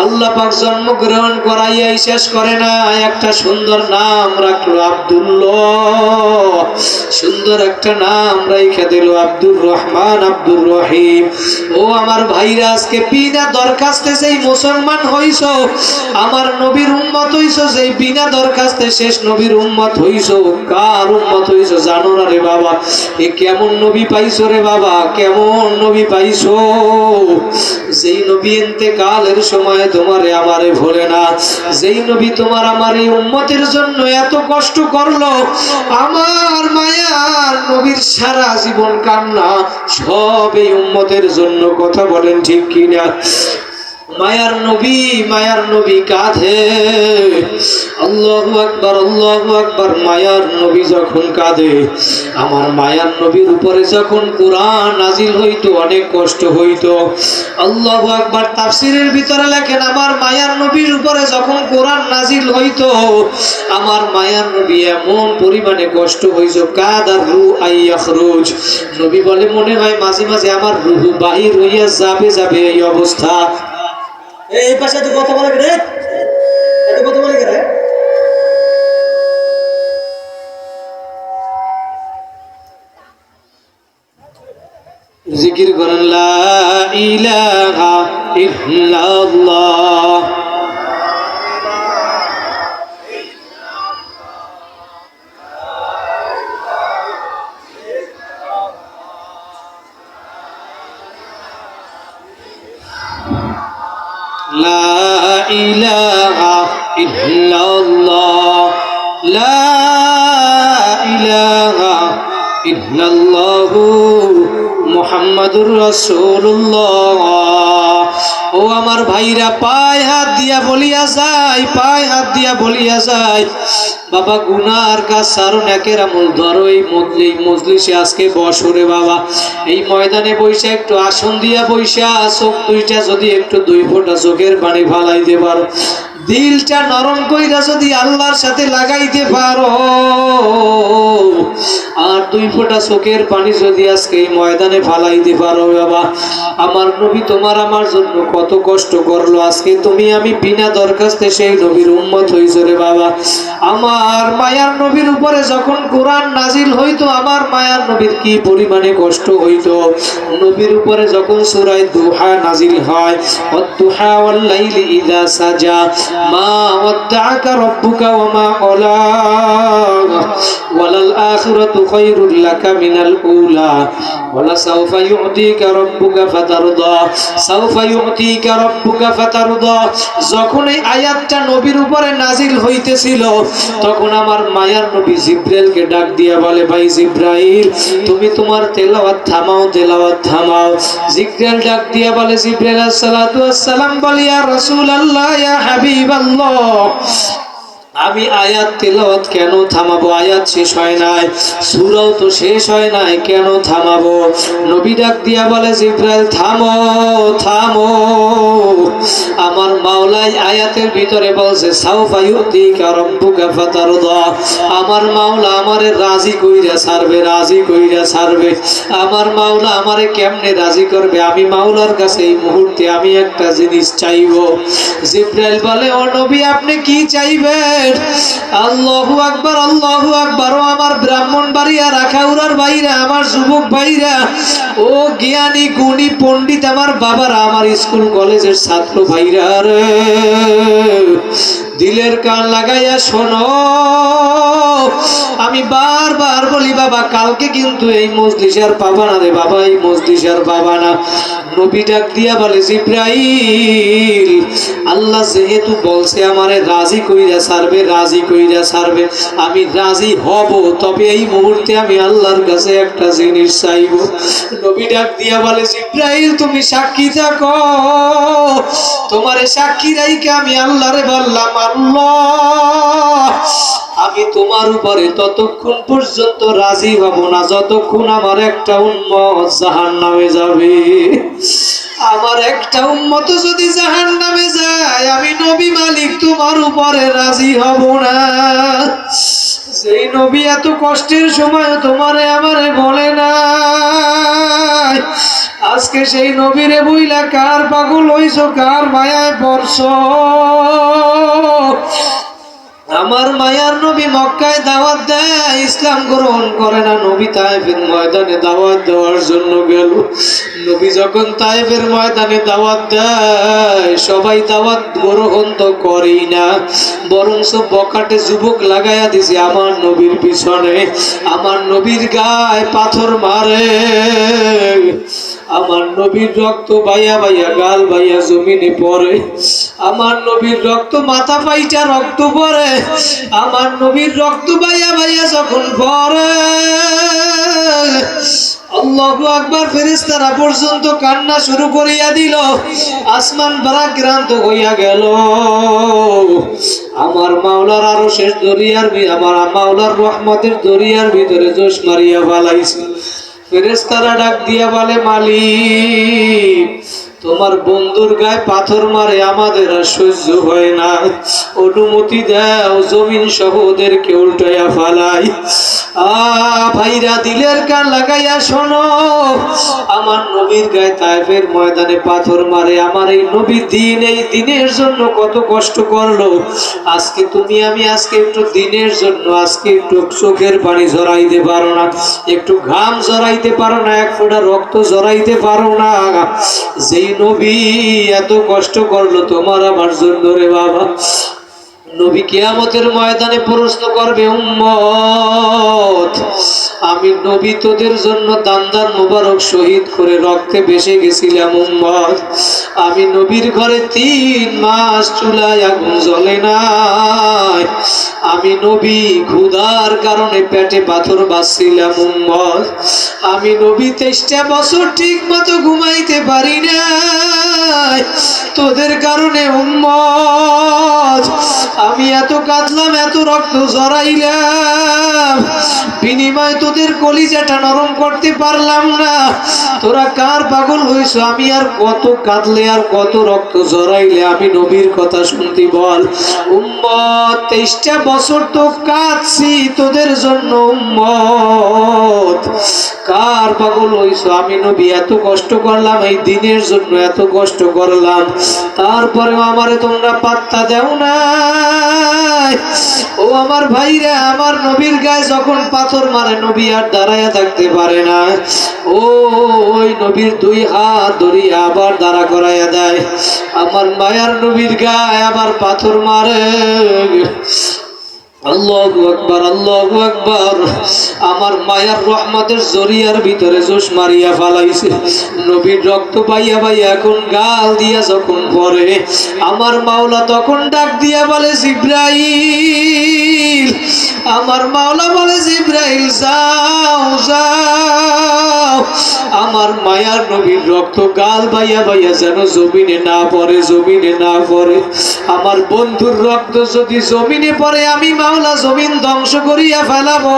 আল্লাহ পাক জন্মগ্রহণ করাইয়াই শেষ করে না, একটা সুন্দর নাম রাখলো আব্দুল্লাহ। সুন্দর একটা নাম রাইখা দিল আব্দুর রহমান, আব্দুর রহিম। ও আমার ভাইরা, আজকে বিনা দরখাস্তে যেই মুসলমান হইছো, আমার নবীর উম্মত হইছো, যেই বিনা দরখাস্তে শেষ নবীর উম্মত হইছো। কার উম্মত হইছো জানো না রে বাবা? এ কেমন নবী পাইছো রে বাবা, কেমন নবী পাইছো? যেই নবী ইন্তেকালের সময় তোমারে আমারে ভোলে না, যেই নবী তোমার আমার এই উম্মতের জন্য এত কষ্ট করলো। আমার মায়ার নবীর সারা জীবন কান্না সব এই উম্মতের জন্য। কথা বলেন ঠিক কিনা? মায়ার নবী কাঁদে। আল্লাহু আকবার, আল্লাহু আকবার। মায়ার নবী যখন কাঁদে, আমার মায়ার নবীর উপরে যখন কোরআন নাজিল হইতো অনেক কষ্ট হইতো। আল্লাহু আকবার। তাফসীরের ভিতরে লেখেন, আমার মায়ার নবীর উপরে যখন কোরআন নাজিল হইতো, আমার মায়ার নবী এমন পরিমাণে কষ্ট হইতো, কাদার রূহ আইয়াখরুজ। নবী বলে, মনে হয় মাঝে মাঝে আমার রূহ বাহির হইয়া যাবে এই অবস্থা। এই পাশে তো কথা বলে রে, এত কথা বলে রে। জিকির করেন লা ইলাহা ইল্লাল্লাহ। লা ইলাহা ইল্লাল্লাহ, লা ইলাহা ইল্লাল্লাহু মুহাম্মাদুর রাসূলুল্লাহ। ও আমার ভাইরা, পায়ে হাত দিয়া বলিয়া যায়, পায়ে হাত দিয়া বলিয়া যায়, বাবা গুনার কাজ সারো, নেকের আমল ধরো। এই মজলিসে আজকে বসরে বাবা, এই ময়দানে বইসা একটু আসন দিয়া বইসা চোখ দুইটা যদি একটু দুই ফোঁটা চোখের পানি ফালাইতে পারো, দিলটা নরম কইরা যদি আল্লাহর সাথে লাগাইতে পারো, আর দুই ফোঁটা চোখের পানি যদি আজকে এই ময়দানে ফালাইতে পারো, বাবা আমার নবী তোমার আমার জন্য কত কষ্ট করলো। আজকে তুমি আমি বিনা দরখাস্তে সেই নবীর উম্মত হইছো রে বাবা। আমার মায়ার নবীর উপরে যখন কোরআন নাজিল হইতো, আমার মায়ার নবীর কি পরিমাণে কষ্ট হইতো। নবীর উপরে যখন সূরা দুহা নাজিল হয়, ওয়াদ-দুহা ওয়াল-লাইলি ইযা সাজা মা ওয়াদ্দাআকা রাব্বুকা ওয়া মা ক্বালা ওয়ালাল আখিরাতু খায়রুল লাকা মিনাল উলা ওয়ালা সাওফা ইউতিকা রাব্বুকা ফাতারদা, সাওফা ইউতিকা রাব্বুকা ফাতারদা। যখন এই আয়াতটা নবীর উপরে নাজিল হইতেছিল, তখন আমার মায়ার নবী জিব্রাইলকে ডাক দিয়া বলে, ভাই জিব্রাইল, তুমি তোমার তেলাওয়াত থামাও, তেলাওয়াত থামাও। জিব্রাইল ডাক দিয়া বলে, জিব্রাইল আসসালাতু আসসালাম বলে, ইয়া রাসূলুল্লাহ, ইয়া হাবিবাল্লাহ, আমি আয়াত তেলাওয়াত কেন থামাবো? আয়াত শেষ হয় নাই, সূরাও তো শেষ হয় নাই, কেন থামাবো? নবী ডাক দিয়া বলে, জিব্রাইল থামো, থামো। আমার মাওলাই আয়াতের ভিতরে বলছে, সাওফা ইউতিকা রাব্বুকা ফাতারদা। আমার মাওলা আমারে রাজি কইরা ছাড়বে, রাজি কইরা ছাড়বে। আমার মাওলা আমারে কেমনে রাজি করবে? আমি মাওলার কাছে এই মুহূর্তে আমি একটা জিনিস চাইবো। জিব্রাইল বলে, ও নবী, আপনি কি চাইবেন? আল্লাহু আকবার, আল্লাহু আকবার। ও আমার ব্রাহ্মণবাড়িয়া রাখাউড়ার ভাইরা, আমার যুবক ভাইরা, ও জ্ঞানী গুণী পণ্ডিত আমার বাবারা, আমার স্কুল কলেজের ছাত্র ভাইরা রে, দিলের কান লাগাইয়া শোনো, আমি বারবার বলি বাবা কালকে কিন্তু এই মজলিস আর পাবা না রে বাবা, এই মজলিস আর পাবা না। নবী ডাক দিয়া বলে জিবরাইল, আল্লাহ যেহেতু বলছে আমারে রাজি কইরা ছাড়বে, রাজি কইরা ছাড়বে, আমি রাজি হব, তবে এই মুহূর্তে আমি আল্লাহর কাছে একটা জিনিস চাইব। নবী ডাক দিয়া বলে জিবরাইল তুমি সাক্ষী থাকো, তোমারে সাক্ষী রাইখে আমি আল্লাহরে বললাম আল্লাহ আমি তোমার উপরে ততক্ষণ পর্যন্ত রাজি হব না যতক্ষণ আমার একটা উম্মত জাহান্নামে যাবে। আমার একটা উম্মত যদি জাহান্নামে যায় আমি নবী মালিক তোমার উপরে রাজি হব না। সেই নবী এত কষ্টের সময় তোমারে আমারে বলে না, আজকে সেই নবীরে বইলা কার পাগল হইছো, কার মায়ায় পড়ছো। আমার মায়ার নবী মক্কায় দাওয়াত দেয়, ইসলাম গ্রহণ করে না। নবী তায়েফের ময়দানে দাওয়াত দেওয়ার জন্য গেল। নবী যখন তায়েফের ময়দানে দাওয়াত দেয় সবাই দাওয়াত গ্রহণ তো করেই না, বরঞ্চ বকাটে যুবক লাগাইয়া দিছে আমার নবীর পিছনে, আমার নবীর গায়ে পাথর মারে, আমার নবীর রক্ত বাইয়া বাইয়া গাল বাইয়া জমিনে পড়ে, আমার নবীর রক্ত মাথা পাইটা রক্ত পড়ে, আমার নবীর রক্ত বাইয়া বাইয়া যখন পড়ে আল্লাহু আকবার, ফেরেশতারা পর্যন্ত কান্না শুরু করিয়া দিল, আসমান ভারাক্রান্ত হইয়া গেল। আমার মাওলার আরশের দরিয়ার আমার মাওলার রহমতের দরিয়ার ভিতরে জোশ মারিয়া ফেলাইছে। ফেরেশতারা ডাক দিয়া বলে মালিক তোমার বন্ধুর গায়ে পাথর মারে আমাদের আর সহ্য হয় না, অনুমতি দাও জমিন সহ ওদেরকে উল্টাইয়া ফালাই। ভাইরা দিলের কান লাগাইয়া শোনো, আমার নবীর গায়ে তায়েফের ময়দানে পাথর মারে আমার এই নবী দিন, এই দিনের জন্য কত কষ্ট করলো। আজকে তুমি আমি আজকে একটু দিনের জন্য আজকে একটু চোখের পানি ঝরাইতে পারো না, একটু ঘাম ঝরাইতে পারো না, এক ফোঁটা রক্ত ঝরাইতে পারো না। যেই নবী এত কষ্ট করলো তোমার আমার জন্য রে বাবা, নবী কিয়ামতের ময়দানে প্রশ্ন করবে উম্মত আমি নবী তোদের জন্য দান্দার মোবারক শহীদ করে রক্তে ভেসে গেছিলাম, উম্মত আমি নবীর ঘরে 3 মাস চুলায় আগুন জ্বলে নাই, আমি নবী ক্ষুধার কারণে পেটে পাথর বাজছিলাম, উম্মত আমি নবী 23টা বছর ঠিক মতো ঘুমাইতে পারি না তোদের কারণে, উম্মত আমি এত কাঁদলাম এত রক্ত জড়াইলাম, বিনিময়ে তোদের কলিজাটা নরম করতে পারলাম না। তোরা কার পাগল হইছ, আমি আর কত কাঁদলে আর কত রক্ত জড়াইলে আমি নবীর কথা শুনতে বল। উম্মত 23টা বছর তো কাঁদছি তোদের জন্য, উম্মত কার পাগল হইছ, আমি নবী এত কষ্ট করলাম এই দিনের জন্য এত কষ্ট করলাম, তারপরেও আমারে তোমরা পাত্তা দেও না। ও আমার ভাইরা, আমার নবীর গায়ে যখন পাথর মারে নবী আর দাঁড়াইয়া থাকতে পারে না, ওই নবীর 2 হাত ধরিয়া আবার দাঁড়া করাইয়া দেয়। আমার মায়ার নবীর গায়ে আবার পাথর মারে, আল্লাহু আকবার আল্লাহু আকবার, আমার মায়ার রহমতের জরিয়ার ভিতরে জোশ মারিয়া ফালাইছে। নবীর রক্ত পাইয়া পাইয়া এখন গাল দিয়া যখন পড়ে আমার মাওলা তখন ডাক দিয়া বলে জিবরাইল, আমার মাওলা বলে জিবরাইল যাও যাও, আমার মায়ার নবীর রক্ত গাল বাইয়া বাইয়া যেন জমিনে না পড়ে, জমিনে না পড়ে। আমার বন্ধুর রক্ত যদি জমিনে পড়ে আমি মাওলা জমিন ধ্বংস করিয়া ফেলাবো।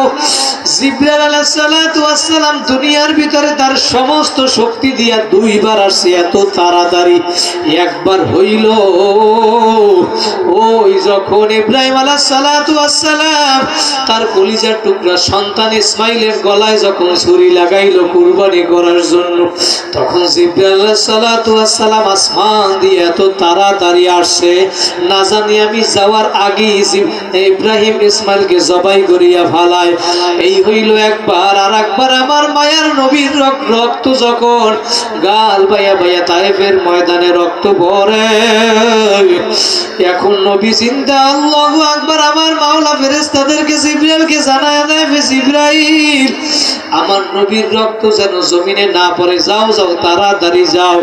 জিবরাইল আলাইহিস সালাতু ওয়াস সালাম দুনিয়ার ভিতরে তার সমস্ত শক্তি দিয়া 2 বার আসছে, এত তাড়াতাড়ি একবার হইল ওই যখন ইব্রাহিম আলাইহিস সালাতু ওয়াস সালাম তার কলিজার টুকরা সন্তান ইসমাইলের গলায় যখন ছুরি লাগাইলো কুরবানি করার জন্য, তখন জিবরাইল আলাইহিস সালাতু ওয়াস সালাম আসমান দিয়ে এত তাড়াতাড়ি আসছে, না জানি আমি যাওয়ার আগে ইব্রাহিম ইব্রাহিম ইসমাইলকে জবাই করিয়া ফালায়। এই হইল একবার। আর একবার আমার মায়ার নবীর রক্ত যখন গাল বাইয়া বাইয়া তায়েফের ময়দানে রক্ত পড়ে, এখন নবী চিন্তা, আল্লাহু আকবার, আমার মাওলা ফেরেশতাদেরকে জিবরাইলকে জানায় দেয়, জিবরাইল আমার নবীর রক্ত যেন জমিনে না পড়ে, যাও যাও তাড়াতাড়ি যাও।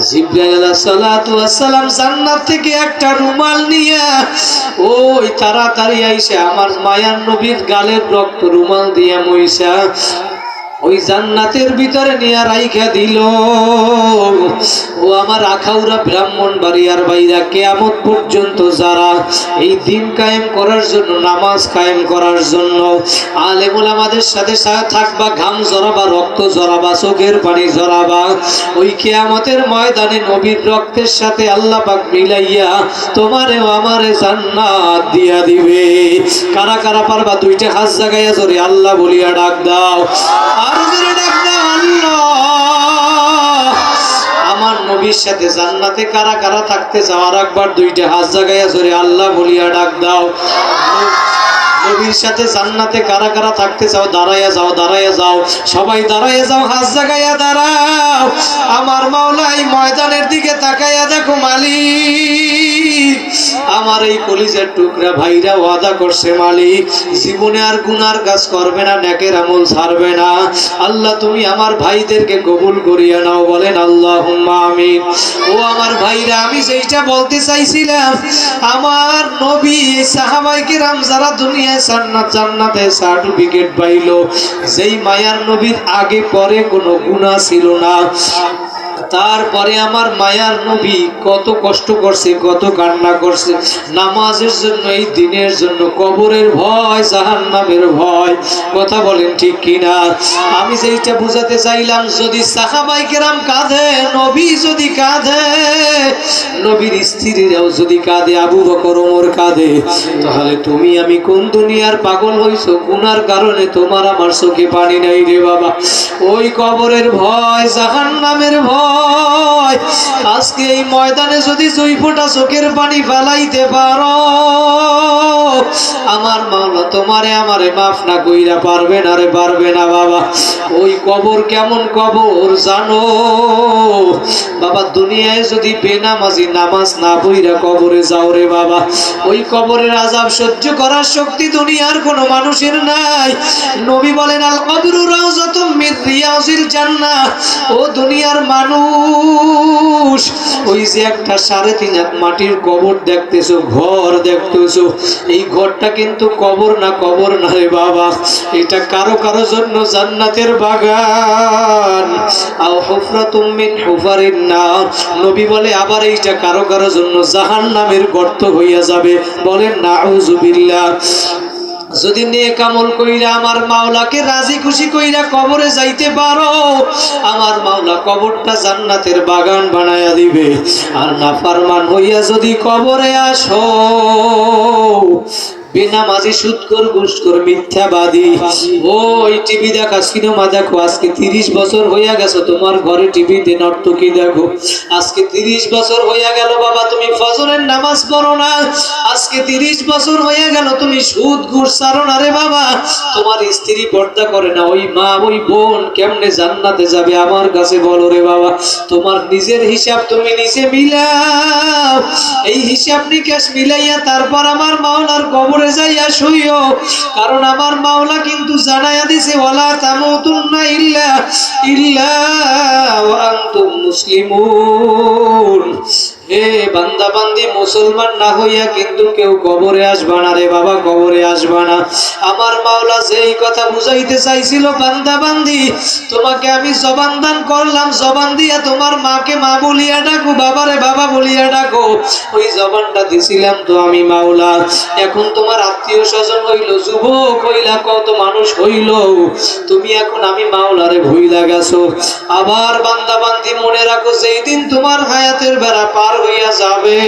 জিবরাইল আলাইহিস সালাতু ওয়াস সালাম জান্নাত থেকে একটা রুমাল নিয়ে ওই তাড়াতাড়ি আইসা আমার মায়ার নবীর গালের রক্ত রুমাল দিয়া মুইসা ওই জান্নাতের ভিতরে নিয়ে রাইখা দিল। ও আমার আখাউড়া ব্রাহ্মণবাড়িয়ার বাইরা, কিয়ামত পর্যন্ত যারা এই দিন কায়েম করার জন্য, নামাজ কায়েম করার জন্য আলেম ওলামাদের সাথে থাকবা, ঘাম জড়াবা, রক্ত জড়াবা, চোখের পানি জড়াবা, ওই কিয়ামতের ময়দানে নবীর রক্তের সাথে আল্লাহ পাক মিলাইয়া তোমারেও আমারে জান্নাত দিয়া দিবে। কারা কারা পারবা দুইটা হাত জাগাইয়া জোরে আল্লাহ বলিয়া ডাক দাও। আমার নবীর সাথে জান্নাতে কারা কারা থাকতে যাওয়ার একবার দুইটা হাত জাগাইয়া জোরে আল্লাহ বলিয়া ডাক দাও। নবীর সাথে জান্নাতে কারা কারা থাকতে চাও দাঁড়াইয়া যাও, দাঁড়াইয়া যাও, সবাই দাঁড়াইয়া যাও, হাত জাগাইয়া দাঁড়াও। আমার মাওলা এই ময়দানের দিকে তাকাইয়া দেখো, মালিক আমার এই কলিজার টুকরা ভাইরা ওয়াদা করছে, মালিক জীবনে আর গুনার কাজ করবে না, নেকের আমল ছাড়বে না। আল্লাহ তুমি আমার ভাইদেরকে কবুল করিয়া নাও, বলেন আল্লাহুম্মা আমিন। ও আমার ভাইরা, আমি যেটা বলতে চাইছিলাম, আমার নবী সাহাবায়ে কেরাম যারা দুনিয়ায় জান্নাতে সার্টিফিকেট পাইলো, যেই মায়ার নবীর আগে পরে কোনো গুনাহ ছিল না, তারপরে আমার মায়ার নবী কত কষ্ট করছে, কত কান্না করছে নামাজের জন্য, এই দিনের জন্য, কবরের ভয়, জাহান্নামের ভয়। কথা বলেন ঠিক কিনা? আমি যেইটা বুঝাতে চাইলাম, যদি সাহাবায়ে কেরাম কাঁদে, নবী যদি কাঁদে, নবীর স্ত্রীরাও যদি কাঁদে, আবু বকর ওমর কাঁদে, তাহলে তুমি আমি কোন দুনিয়ার পাগল হইছো? গুনার কারণে তোমার আমার চোখে পানি নাই রে বাবা। ওই কবরের ভয়, জাহান্নামের ভয়, আজকে এই ময়দানে যদি 2 ফোঁটা চোখের পানি ফেলাইতে পারো, আমার মাওলা তোমারে আমারে মাফ না কইরা পারবে না রে, পারবে না বাবা। ওই কবর কেমন কবর জানো বাবা? দুনিয়ায় যদি বেনামাজি নামাজ না পড়িরা কবরে যাও রে বাবা, ওই কবরের আযাব সহ্য করার শক্তি দুনিয়ার কোনো মানুষের নাই। নবী বলেন, আল কবরু রাউযাতুম মির রিয়াজিল জান্নাহ। ও দুনিয়ার মানুষ, ওই যে একটা 3.5 হাত মাটির কবর দেখতেছো, ঘর দেখতেছো, এই ঘরটা কিন্তু কবর না, কবর না রে বাবা, এটা কারো কারো জন্য জান্নাতের বাগান। আও হুফরাতুম মিন হুফারিন নার। নবী বলে আবার এইটা কারো কারো জন্য জাহান্নামের গর্ত হইয়া যাবে, বলেন নাউযুবিল্লাহ। যদি নেক আমল কইরা আমার মাওলাকে রাজি খুশি কইরা কবরে যাইতে পারো, আমার মাওলা কবরটা জান্নাতের বাগান বানায়া দিবে। আর নাফরমান হইয়া যদি কবরে আসো, বেনামাজি, সুদখোর, ঘুষখোর, মিথ্যাবাদী, ওই টিভি দেখা, সিনেমা দেখো, আজকে 30 বছর হইয়া গেছে তোমার ঘরে টিভিতে নর্তকী দেখো, আজকে 30 বছর হইয়া গেল বাবা তুমি ফজরের নামাজ পড়ো না, আজকে 30 বছর হইয়া গেল তুমি সুদ ঘুষ ছাড়ো না রে বাবা, তোমার স্ত্রী পর্দা করে না, ওই মা ওই বোন কেমনে জান্নাতে যাবে আমার কাছে বলো রে বাবা। তোমার নিজের হিসাব তুমি নিজে মিলাও, এই হিসাব নিকাশ মিলাইয়া তারপর আমার মাওলার কবর যাইয়া শুইও, কারণ আমার মাওলা কিন্তু জানাইয়া দিছে, ওয়ালা তামুতুন্না ইল্লা ওয়া আনতুম মুসলিমুন। হে বান্দা বান্দি, মুসলমান না হইয়া কিন্তু কেউ কবরে আসবা না রে বাবা, কবরে আসবা না। আমার মাওলা যেই কথা বুঝাইতে চাইছিল, বান্দা বান্দি তোমাকে আমি জবান দান করলাম, জবান দিয়া তোমার মাকে মা বলিয়া ডাকো, বাবারে বাবা বলিয়া ডাকো, ওই জবানটা দিছিলাম তো আমি মাওলা। এখন তোমার আত্মীয় স্বজন হইল, যুবক হইলা, কত মানুষ হইল, তুমি এখন আমি মাওলারে ভুইলা গেছো। আবার বান্দা বান্দি মনে রাখো, যেই দিন তোমার হায়াতের বেড়া পার হইয়া যাবে,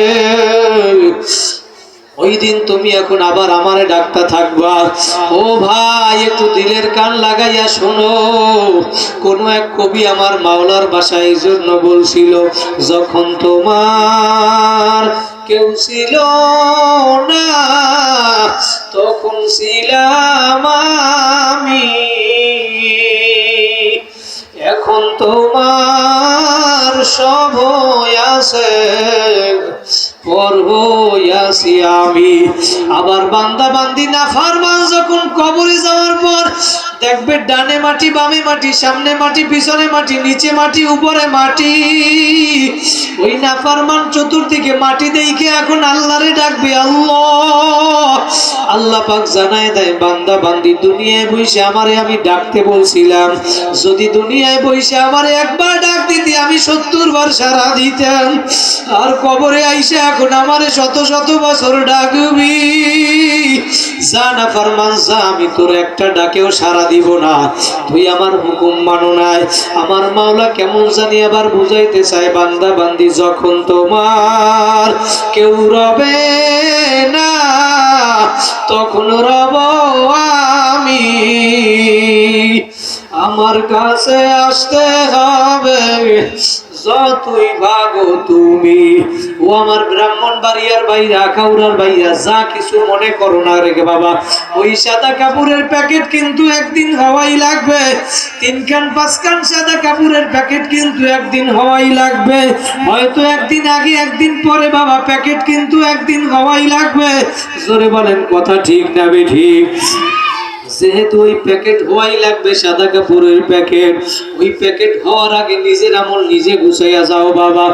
ওই দিন তুমি এখন আবার আমারে ডাকতে থাকবা। ও ভাই, একটু দিলের কান লাগাইয়া শোনো। কোন এক কবি আমার মাওলার ভাষায় এই জন্য বলছিল, যখন তোমার কেউ ছিল না, তখন ছিলাম আমি। এখন তোমার সব হইয়াছে, পর হইয়াছি আমি। আবার বান্দা বান্দি নাফরমান যখন কবরে যাওয়ার পর দেখবে ডানে মাটি, বামে মাটি, সামনে মাটি, পিছনে মাটি, নিচে মাটি, উপরে মাটি। ওই নাফরমান চতুর্দিকে মাটি দেখে এখন আল্লাহরে ডাকবে, আল্লাহ। আল্লাহ পাক জানায় দেয়, বান্দা বান্দি দুনিয়ায় বসে আমারে আমি ডাকতে বলছিলাম, যদি দুনিয়ায় বসে আমারে একবার ডাক দিতে আমি 70 বার সাড়া দিতাম। আর কবরে আইসা এখন আমারে শত শত বছর ডাকবি। যা নাফরমান যা, আমি তোর একটা ডাকেও সাড়া দিব না, তুই আমার হুকুম মানো নাই। আমার মাওলা কেমন জানি আবার বুঝাইতে চায়, বান্দা বান্দি যখন তোমার কেউ রবে না, তখন রব আমি। আমার কাছে আসতে হবে যতই ভাগো তুমি। ও আমার ব্রাহ্মণবাড়িয়ার ভাইরা, খাউড়ার ভাইরা, যা কিছু মনে করো না রেখে বাবা, ওই সাদা কাপড়ের প্যাকেট কিন্তু একদিন হওয়াই লাগবে। 3 খান 5 খান সাদা কাপড়ের প্যাকেট কিন্তু একদিন হওয়াই লাগবে। হয়তো একদিন আগে একদিন পরে বাবা, প্যাকেট কিন্তু একদিন হওয়াই লাগবে। জোরে বলেন কথা ঠিক না বেঠিক? যেহেতু ওই প্যাকেট হওয়াই লাগবে, সাদা কাপড়ের প্যাকেট, ওই প্যাকেট হওয়ার আগে নিজের আমল নিজে গুছাইয়া যাও বাবা।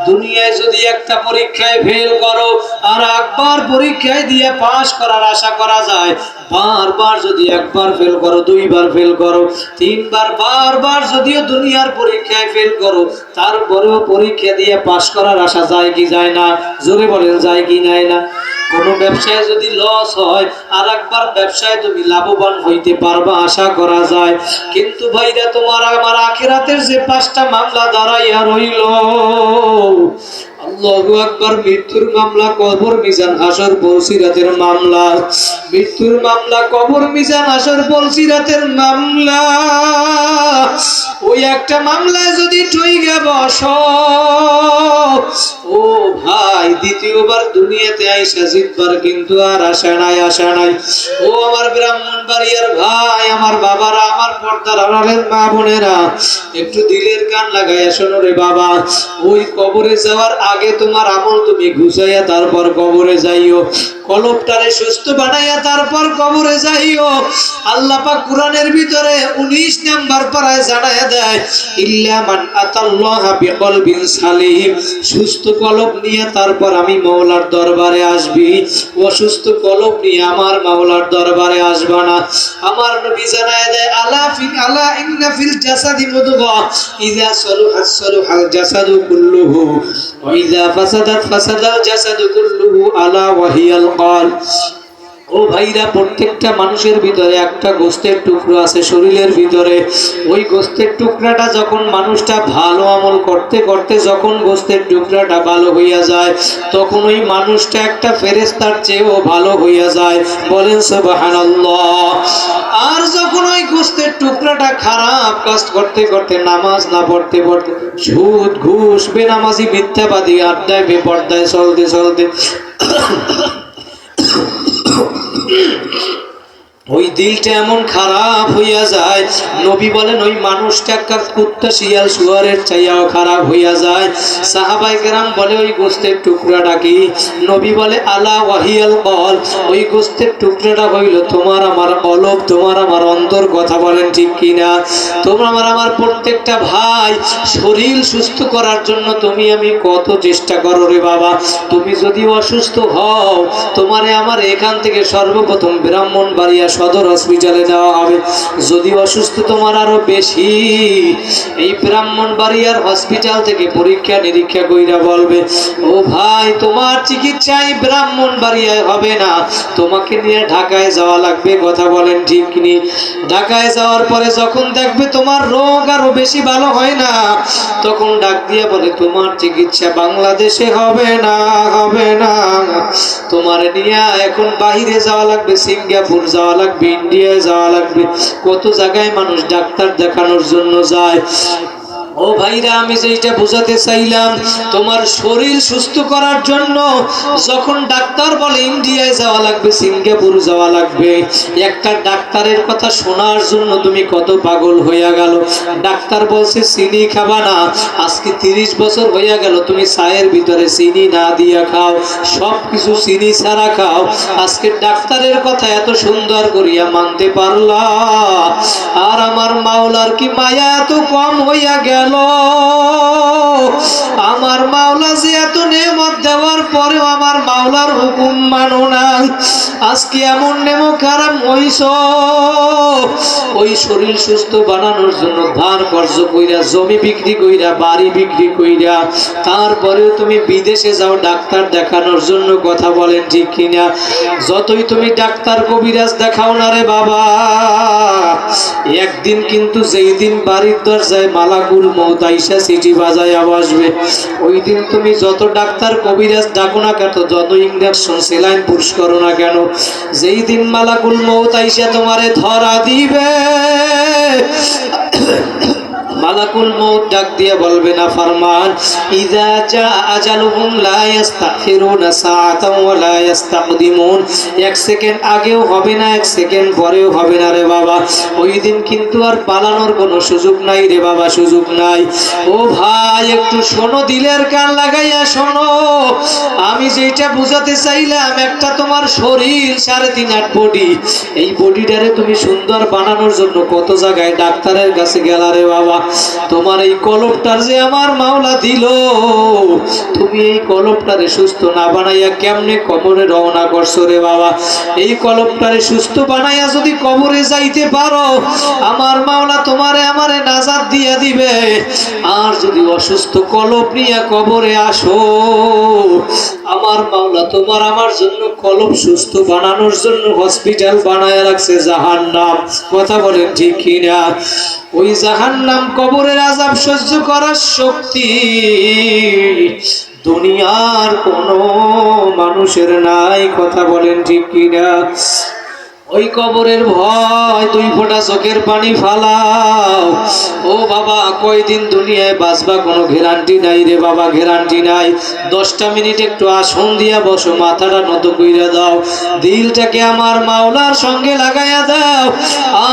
দুনিয়ায় যদি একটা পরীক্ষায় ফেল করো, আর একবার পরীক্ষায় দিয়ে পাস করার আশা করা যায়। বারবার যদি একবার ফেল করো, 2 বার ফেল করো, 3 বার, বারবার যদিও দুনিয়ার পরীক্ষায় ফেল করো, তারপরেও পরীক্ষা দিয়ে পাস করার আশা যায় কি যায় না? জোরে বলেন, যায় কি যায় না? কোনো ব্যবসায় যদি লস হয়, আর একবার ব্যবসায় তুমি লাভবান হইতে পারবা আশা করা যায়। কিন্তু ভাইরা, তোমার আমার আখিরাতের যে 5টা মামলা দাঁড়াইয়া রইল, আল্লাহু আকবার, মৃত্যুর মামলা, কবর, মিজান, হাসর, পলসিরাতের মামলা। মৃত্যুর মামলা, কবর, মিজান, হাসর, পলসিরাতের মামলা। ওই একটা মামলায় যদি ঠইগা বস, ও ভাই, দ্বিতীয়বার দুনিয়াতে আইসা জিতবার কিন্তু আর আশা নাই, আশা নাই। ও আমার ব্রাহ্মণবাড়িয়ার ভাই, আমার বাবারা, আমার পর্দার আড়ালের মা বোনেরা, একটু দিলের কান লাগাইয়া শোনো রে বাবা। ওই কবরে যাওয়ার আগে তোমার আমল তুমি গুছাইয়া তারপর কবরে যাইও। কলবটারে সুস্থ বানাইয়া তারপর কবরে যাইও। আল্লাহ পাক কুরআনের ভিতরে 19 নাম্বার পারায় জানায়া দেয়, ইল্লা মান আতাল্লাহা বিকলবিন সালিম। সুস্থ কলব নিয়ে তারপর আমি মাওলার দরবারে আসবি, অসুস্থ কলব নিয়ে আমার মাওলার দরবারে আসবা না। আমার নবী জানায়া দেয়, আলা ইন্না ফিল জাসাদি মুদগা, ইযা সালুহাত সালুহাল জাসাদু কুল্লুহু, ওয়া ইযা ফাসাদাত ফাসাদাল জাসাদু কুল্লুহু, আলা ওয়াহিয়াল কলব। ও ভাইরা, প্রত্যেকটা মানুষের ভিতরে একটা গোস্তের টুকরো আছে শরীরের ভিতরে। ওই গোস্তের টুকরাটা যখন মানুষটা ভালো আমল করতে করতে যখন গোস্তের টুকরাটা ভালো হইয়া যায়, তখন ওই মানুষটা একটা ফেরেশতার চেয়েও ভালো হইয়া যায়। বলেন সুবহানাল্লাহ। আর যখন ওই গোস্তের টুকরাটা খারাপ কাজ করতে করতে, নামাজ না পড়তে পড়তে, সুদ ঘুষ বেনামাজি মিথ্যাবাদী আড্ডায় বেপর্দায় চলতে চলতে ওই দিলটা এমন খারাপ হইয়া যায়, নবী বলেন ওই মানুষটা একটা কুত্তা শিয়াল শুয়ারের চাইয়াও খারাপ হইয়া যায়। সাহাবায়ে কেরাম বলে, ওই গোস্তের টুকরাটা কি? নবী বলে, আলা ওয়াহিয়াল কল। ওই গোস্তের টুকরাটা হইল তোমার আমার কলব, তোমার আমার অন্তর। কথা বলেন ঠিক কিনা? তোমরা আমার প্রত্যেকটা ভাই, শরীর সুস্থ করার জন্য তুমি আমি কত চেষ্টা করো রে বাবা। তুমি যদি অসুস্থ হও, তোমারে আমার এখান থেকে সর্বপ্রথম ব্রাহ্মণবাড়িয়া সদর হসপিটালে নেওয়া হবে। যদি অসুস্থ তোমার আরো বেশি, এই ব্রাহ্মণবাড়িয়ার হসপিটাল থেকে পরীক্ষা নিরীক্ষা কইরা বলবে, ও ভাই, তোমার চিকিৎসায় ব্রাহ্মণবাড়িয়ায় হবে না, তোমাকে নিয়ে ঢাকায় যাওয়া লাগবে। কথা বলেন ঠিক নি? ঢাকায় যাওয়ার পরে যখন দেখবে তোমার রোগ আরো বেশি ভালো হয় না, তখন ডাক দিয়ে বলে, তোমার চিকিৎসা বাংলাদেশে হবে না, হবে না, তোমার নিয়ে এখন বাহিরে যাওয়া লাগবে, সিঙ্গাপুর যাওয়া লাগবে, ইন্ডিয়ায় যাওয়া লাগবে। কত জায়গায় মানুষ ডাক্তার দেখানোর জন্য যায়। ও ভাইরা, আমি যেটা বোঝাতে চাইলাম, তোমার শরীর সুস্থ করার জন্য যখন ডাক্তার বলে ইন্ডিয়ায় যাওয়া লাগবে, সিঙ্গাপুর যাওয়া লাগবে, একটা ডাক্তারের কথা শোনার জন্য তুমি কত পাগল হইয়া গেল। ডাক্তার বলছে চিনি খাবা না, আজকে 30 বছর হইয়া গেল তুমি চায়ের ভিতরে চিনি না দিয়া খাও, সব কিছু চিনি ছাড়া খাও, আজকে ডাক্তারের কথা এত সুন্দর করিয়া মানতে পারলা। আর আমার মাওলার কি মায়া এত কম হইয়া গেল? আমার মাওলা যে এত নেমত দেওয়ার পরেও আমার মাওলার হুকুম মানো না, আজকে এমন নেমত খারাপ হইছ। ওই শরীর সুস্থ বানানোর জন্য ধার কর্জ কইরা, জমি বিক্রি কইরা, বাড়ি বিক্রি কইরা, তারপরেও তুমি বিদেশে যাও ডাক্তার দেখানোর জন্য। কথা বলেন ঠিক কিনা? যতই তুমি ডাক্তার কবিরাজ দেখাও না রে বাবা, একদিন কিন্তু যেই দিন বাড়ির দরজায় মালাকুল মউত আইসা সিটি বাজায় বসবে, ওই দিন তুমি যত ডাক্তার কবিরাজ ডাকো না কেন, যত ইঞ্জেকশন সেলাইন পুশ করো না কেন, যেই দিন মালাকুল মউত আইসা তোমারে ধরা দিবে, মালাকুল মউত ডাক দিয়ে বলবে না ফরমান, ইযা জা আজালুহুম লা ইস্তাখিরুনা সাআতান ওয়া লা ইস্তাকদিমুন। এক সেকেন্ড আগেও হবে না, এক সেকেন্ড পরেও হবে না রে বাবা। ওই দিন কিন্তু আর পালানোর কোনো সুযোগ নাই রে বাবা, সুযোগ নাই। ও ভাই, একটু শোনো, দিলের কান লাগাইয়া শোনো। আমি যেটা বুঝাতে চাইলাম, একটা তোমার শরীর 3.5 বডি, এই বডিটারে তুমি সুন্দর বানানোর জন্য কত জায়গায় ডাক্তারের কাছে গেলা রে বাবা। তোমার এই কলবটার যে আমার মাওলা দিল, তুমি এই কলবটারে সুস্থ না বানাইয়া কেমনে কবরে রওনা করছো রে বাবা। এই কলবটারে সুস্থ বানাইয়া যদি কবরে যাইতে পারো, আমার মাওলা তোমারে আমারে নাজাত দিয়া দিবে। আর যদি অসুস্থ কলব নিয়ে কবরে আসো, আমার মাওলা তোমার আমার জন্য কলব সুস্থ বানানোর জন্য হসপিটাল বানায় রাখছে জাহান্নাম। কথা বলেন ঠিক কিনা? ওই জাহান্নাম, কবরের আযাব সহ্য করার শক্তি দুনিয়ার কোনো মানুষের নাই। কথা বলেন ঠিক কিনা? ওই কবরের ভয়, 2 ফোঁটা চোখের পানি ফালাও। ও বাবা, কয়দিন দুনিয়ায় বাঁচবা কোনো গ্যারান্টি নাই রে বাবা, গ্যারান্টি নাই। 10টা মিনিট একটু আসন দিয়া বসো, মাথাটা নত কইরা দাও, দিলটাকে আমার মাওলার সঙ্গে লাগাইয়া দাও।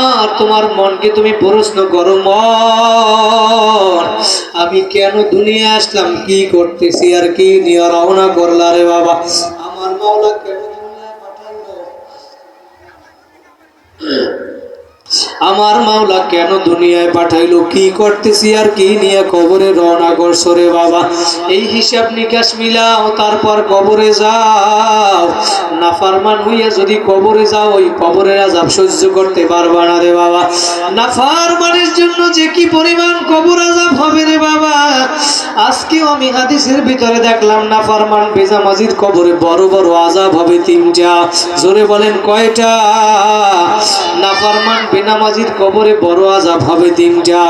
আর তোমার মনকে তুমি প্রশ্ন করো, মন, আমি কেন দুনিয়া আসলাম, কি করতেছি, আর কি নিয়ে রওনা করলা রে বাবা? আমার মাওলা কেন আমার মাওলা কেন দুনিয়ায় পাঠাইলো, কি করতেছি আর কি নিয়ে কবরে রওনা করছো রে বাবা? এই হিসাব নিকাশ মিলাও, তারপর কবরে যাও। নাফরমান হইয়া যদি কবরে যাও, ওই কবরের আযাব সহ্য করতে পারবা না রে বাবা। নাফরমানের জন্য যে কি পরিমাণ কবর আযাব হবে রে বাবা। আজকেও আমি হাদিসের ভিতরে দেখলাম, নাফরমান বেজামাজির কবরে বড় বড় আযাব হবে 3টা। জোরে বলেন কয়টা? নাফরমান বেনামাজির কবরে বড় আযাব হবে 3টা।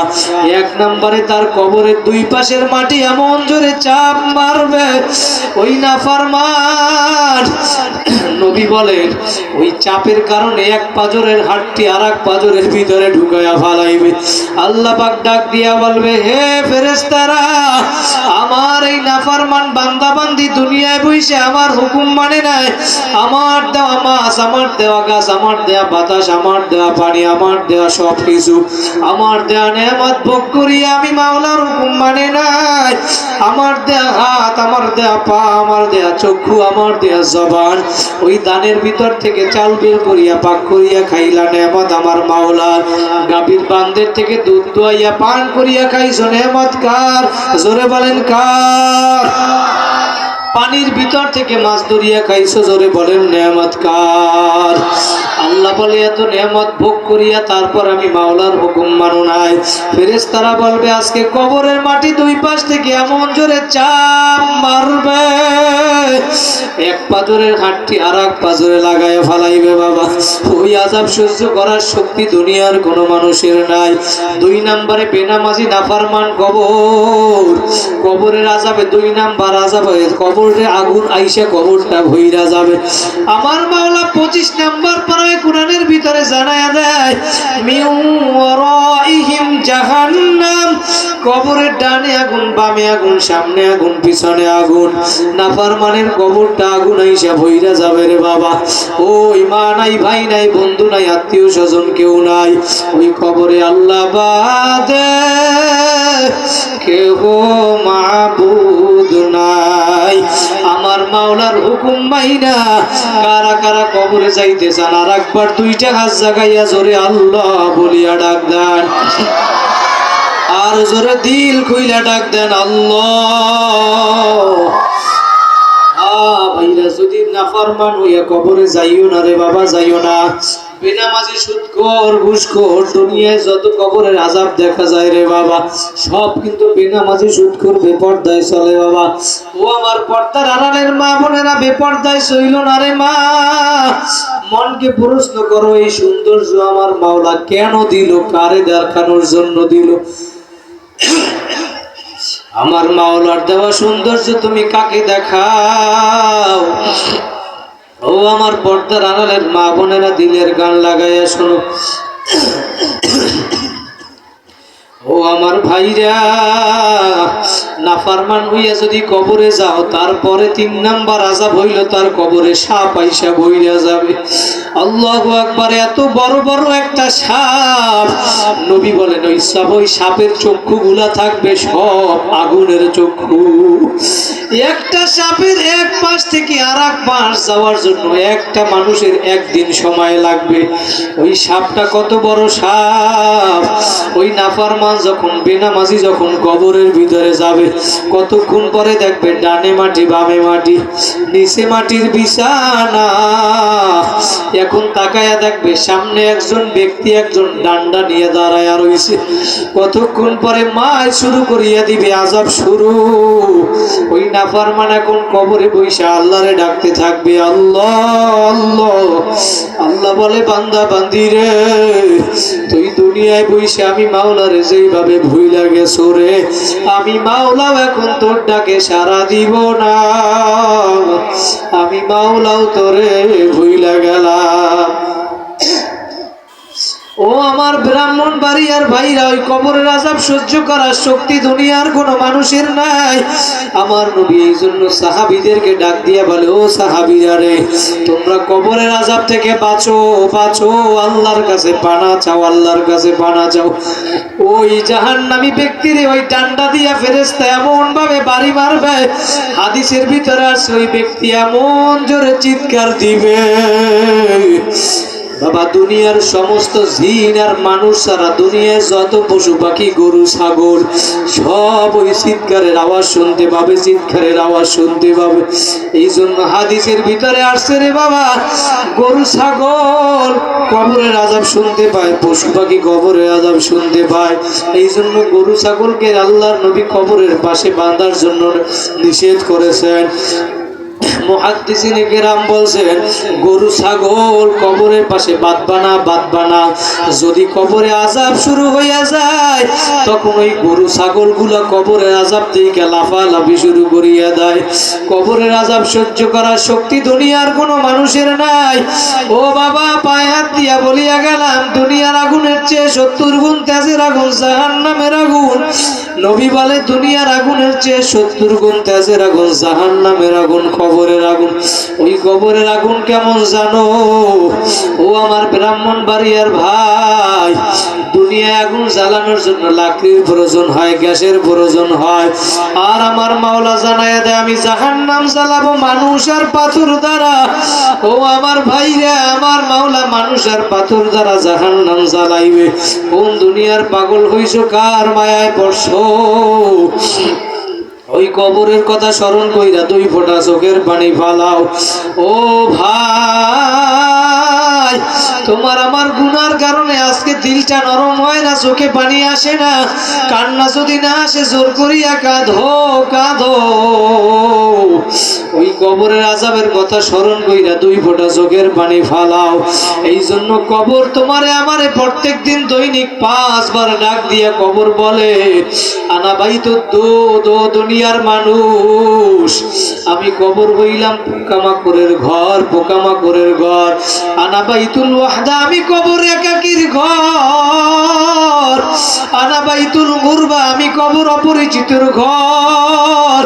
1 নম্বরে তার কবরের 2 পাশের মাটি এমন জোরে চাপ মারবে, ওই নাফরমান, নবী বলেন, ওই চাপের কারণে এক পাজরের হাড়টি আর এক পাজরের ভিতরে ঢুকায়া ফালাইবে। আল্লাহ পাক ডাক দিয়া বলবে, হে ফেরেশতারা, আমার এই নাফরমান বান্দা বান্দি দুনিয়ায় বসে আমার হুকুম মানে নাই, আমার দেওয়া মাছ, আমার দেওয়া গাছ, আমার দেওয়া বাতাস, আমার দেওয়া পানি, আমার দেওয়া সব কিছু, আমার দেওয়া নেয়ামত ভোগ করিয়া আমি মাওলার হুকুম মানে নাই। আমার দেওয়া হাত, আমার দেওয়া পা, আমার দেওয়া চক্ষু, আমার দেওয়া জবান, ওই দানের ভিতর থেকে চাল বের করিয়া পাক করিয়া খাইলা, নেয়ামত আমার মাওলার। গাভীর বান্দের থেকে দুধ দোয়াইয়া পান করিয়া খাইছো, নেয়ামত কার? জোরে বলেন কার? পানির ভিতর থেকে মাছ ধরিয়া খাইছো, জোরে বলেন নেয়ামত কার? আল্লাহ বলে, এত নেয়ামত ভোগ করিয়া তারপর আমি মাওলার হুকুম মানো নাই। ফেরেশতারা বলবে, আজকে কবরের মাটি 2 পাশ থেকে এমন জোরে চাপ মারবে, এক পাজরের হাতটি আর এক পাজরে লাগায় ফালাইবে বাবা। ওই আযাব সহ্য করার শক্তি দুনিয়ার কোনো মানুষের নাই। 2 নম্বরে বেনামাজি নাফরমান কবর, কবরের আযাবে 2 নাম্বার আযাব, কবরে আগুন আইসা কবরটা ভইরা যাবে। আমার মাওলা 25 নাম্বার পারায় কোরআনের ভিতরে জানায়া দেয়, মিন ওয়ারাইহিম জাহান্নাম, কবরের ডানে আগুন, বামে আগুন, সামনে আগুন, পিছনে আগুন। নাফরমানের কবরটা আগুন আইসা ভইরা যাবে রে বাবা। ওই মা নাই, ভাই নাই, বন্ধু নাই, আত্মীয় স্বজন কেউ নাই। ওই কবরে আল্লাহ বাদে কেহ মাবুদ নাই। আমার মাওলার হুকুম মাইনা কারা কারা কবরে যাইতে চান আর একবার 2টা হাত জাগাইয়া জোরে আল্লাহ বলিয়া ডাক দেন, আর জোরে দিল খুইলা ডাক দেন আল্লাহ। ভাইরা যদি নাফরমান হইয়া কবরে যাইও না রে বাবা, যাইও না। বেনামাজি, সুদখোর, ঘুষখোর, দুনিয়ায় যত কবরের আযাব দেখা যায় রে বাবা, সব কিন্তু বেনামাজি, সুদখোর, বেপরদায় চলে বাবা। ও আমার পর্দার আড়ালের মা বোনেরা, বেপরদায় চইল না রে মা। মনকে প্রশ্ন করো, এই সৌন্দর্য আমার মাওলা কেন দিল, কারে দেখানোর জন্য দিল? আমার মাওলার দেওয়া সৌন্দর্য তুমি কাকে দেখাও? ও আমার পর্দার আড়ালের মা বোনেরা, দিলের গান লাগাইয়া শোনো। ও আমার ভাইরা, নাফরমান হইয়া যদি কবরে যাও, তারপরে 3 নাম্বার আযাব হইল তার কবরে সাপ আইসা বইরা যাবে। আল্লাহু আকবার। এত বড় বড় একটা সাপ, নবী বলেন ওই সাপের চক্ষুগুলা থাকবে সব আগুনের চক্ষু। একটা সাপের এক পাশ থেকে আর এক পাশ যাওয়ার জন্য একটা মানুষের 1 দিন সময় লাগবে। ওই সাপটা কত বড় সাপ! ওই নাফরমান যখন, বেনামাজি যখন কবরের ভিতরে যাবে, কতক্ষণ পরে দেখবে ডানে মাটি, বামে মাটি, নিচে মাটির বিছানা। এখন তাকায়া দেখবে সামনে একজন ব্যক্তি, একজন ডান্ডা নিয়ে দাঁড়ায় রইছে। কতক্ষণ পরে মায় শুরু করিয়া দিবে আযাব শুরু। ওই নাফরমান এখন কবরে বইসা আল্লাহরে ডাকতে থাকবে, আল্লাহ আল্লাহ। আল্লাহ বলে, বান্দা বান্দি রে, তুই দুনিয়ায় বইসা আমি মাওলারে যেইভাবে ভুইলা গেছো রে, আমি মাওলাও এখন তোর ডাকে সাড়া দিব না। আমি মাওলাও তোরে ভুইলা গেলাম। ও আমার ব্রাহ্মণবাড়িয়ার ভাইরা, ওই কবরের আযাব সহ্য করার শক্তি দুনিয়ার কোনো মানুষের নাই। আমার নবী এই জন্য সাহাবীদেরকে ডাক দিয়া বলে, ও সাহাবীরা রে, তোমরা কবরের আযাব থেকে বাঁচো, বাঁচো, আল্লাহর কাছে পানা চাও, আল্লাহর কাছে পানা চাও। ওই জাহান্নামী ব্যক্তিরে ওই ডান্ডা দিয়া ফেরেশতা এমন ভাবে বাড়ি মারবে, হাদিসের ভিতরে আছে ওই ব্যক্তি এমন জোরে চিৎকার দিবে বাবা, দুনিয়ার সমস্ত জিন আর মানুষ ছাড়া দুনিয়ায় যত পশু পাখি, গরু ছাগল, সব ওই চিৎকারের আওয়াজ শুনতে পাবে, চিৎকারের আওয়াজ শুনতে পাবে। এই জন্য হাদিসের ভিতরে আসছে রে বাবা, গরু ছাগল কবরের আযাব শুনতে পায়, পশু পাখি কবরের আযাব শুনতে পায়। এই জন্য গরু ছাগলকে আল্লাহর নবী কবরের পাশে বাঁধার জন্য নিষেধ করেছেন। মুহাদ্দিসিনে কেরাম বলছেন, গরু ছাগল কবরের পাশে বাঁধবা না, বাঁধবা না। যদি কবরে আযাব শুরু হইয়া যায়, তখন ওই গরু ছাগল গুলা কবরের আযাব থেকে লাফালাফি শুরু করিয়া দেয়। কবরের আযাব সহ্য করার শক্তি দুনিয়ার কোনো মানুষের নাই। ও বাবা, পায়ে হাত দিয়া বলিয়া গেলাম, দুনিয়ার আগুনের চেয়ে 70 গুণ তেজের আগুন জাহান্নামের আগুন। নবী বলে, দুনিয়ার আগুনের চেয়ে 70 গুণ তেজের আগুন জাহান্নামের আগুন, কবরের আগুন। ওই কবরের আগুন কেমন জানো? ও আমার ব্রাহ্মণবাড়িয়ার ভাই, দুনিয়ায় আগুন জ্বালানোর জন্য লাকড়ির প্রয়োজন হয়, গ্যাসের প্রয়োজন হয়। আর আমার মাওলা জানায়া দেয়, আমি জাহান্নাম জ্বালাবো মানুষ আর পাথর দ্বারা। ও আমার ভাইরা, আমার মাওলা মানুষ আর পাথর দ্বারা জাহান্নাম জ্বালাইবে। কোন দুনিয়ার পাগল হইছো, কার মায়ায় পড়ছো? ওই কবরের কথা স্মরণ কইরা 2 ফোঁটা চোখের পানি ফালাও। ও ভাই, তোমার আমার গুনার কারণে আজকে দিলটা নরম হয় না, চোখে পানি আসে না। কান্না যদি না আসে, জোর করিয়া কাঁদো, কাঁদো। ও ওই কবরের আযাবের কথা স্মরণ কইরা 2 ফোঁটা চোখের পানি ফালাও। এই জন্য কবর তোমারে আমারে প্রত্যেকদিন দৈনিক 5 বার ডাক দিয়া কবর বলে, আনা বাইতুদ দো দুনিয়ার মানুষ, আমি কবর হইলাম পোকামাকড়ের ঘর, পোকামাকড়ের ঘর। আনা বাইতুল ওয়াহদা, আমি কবর একাকীর ঘর। আনা বাইতুল গুরবা, আমি কবর অপরিচিতর ঘর।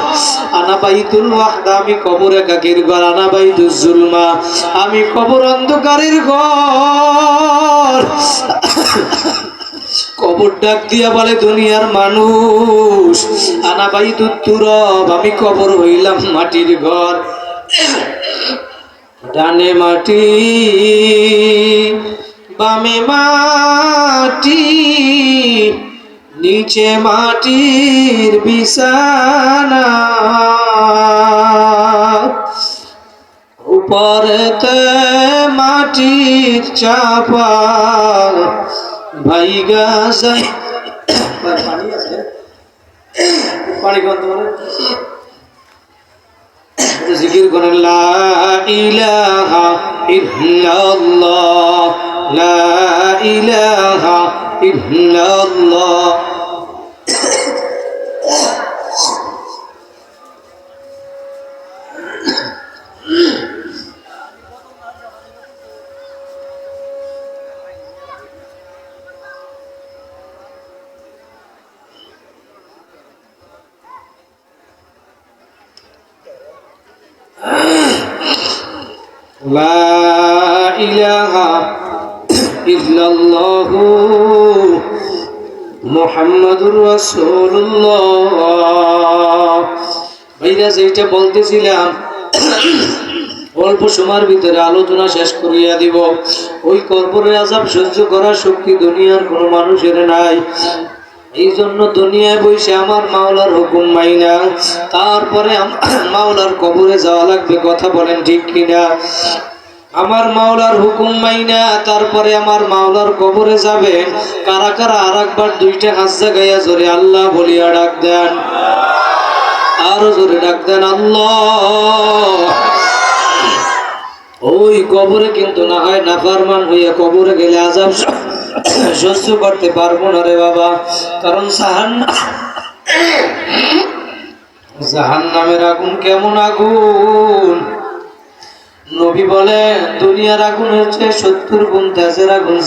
আনা বাইতুল ওয়াহদা, আমি কবর একাকীর ঘর। আনা বাইতুজ জুলমা, আমি কবর অন্ধকারের ঘর। কবর ডাক দিয়া বলে দুনিয়ার মানুষ, আনা বাইতুত তুরব, আমি কবর হইলাম মাটির ঘর। ডানে মাটি বামে মাটি, নিচে মাটির বিছানা, উপরেতে মাটির চাপা, ভাইগা যায়। পানি আছে, পানি কত বলে জিকির করেন, লা ইলাহা ইল্লাল্লাহ, লা ইলাহা ইল্লাল্লাহ। লা ইলাহা ইল্লাল্লাহু মুহাম্মাদুর রাসূলুল্লাহ। ভাইরা যেটা বলতেছিলাম, অল্প সময়ের ভিতরে আলোচনা শেষ করিয়া দিব। ওই কবরের আযাব সহ্য করার শক্তি দুনিয়ার কোনো মানুষের নাই। এই জন্য দুনিয়ায় বসে আমার মাওলার হুকুম মাইনা তারপরে মাওলার কবরে যাওয়া লাগবে। কথা বলেন ঠিক কিনা? আমার মাওলার হুকুম মাইনা তারপরে আমার মাওলার কবরে যাবেন। কারা কারা আরেকবার 2টা হাত জাগাইয়া জোরে আল্লাহ বলিয়া ডাক দেন, আরো জোরে ডাক দেন আল্লাহ। ওই কবরে কিন্তু না হয় নাফরমান হইয়া কবরে গেলে আযাব সহ্য করতে পারবো না রে বাবা। কারণ জাহান্নামের আগুন কেমন আগুন? নবী বলে দুনিয়ার আগুন হচ্ছে 70 গুণ তেজের আগুন।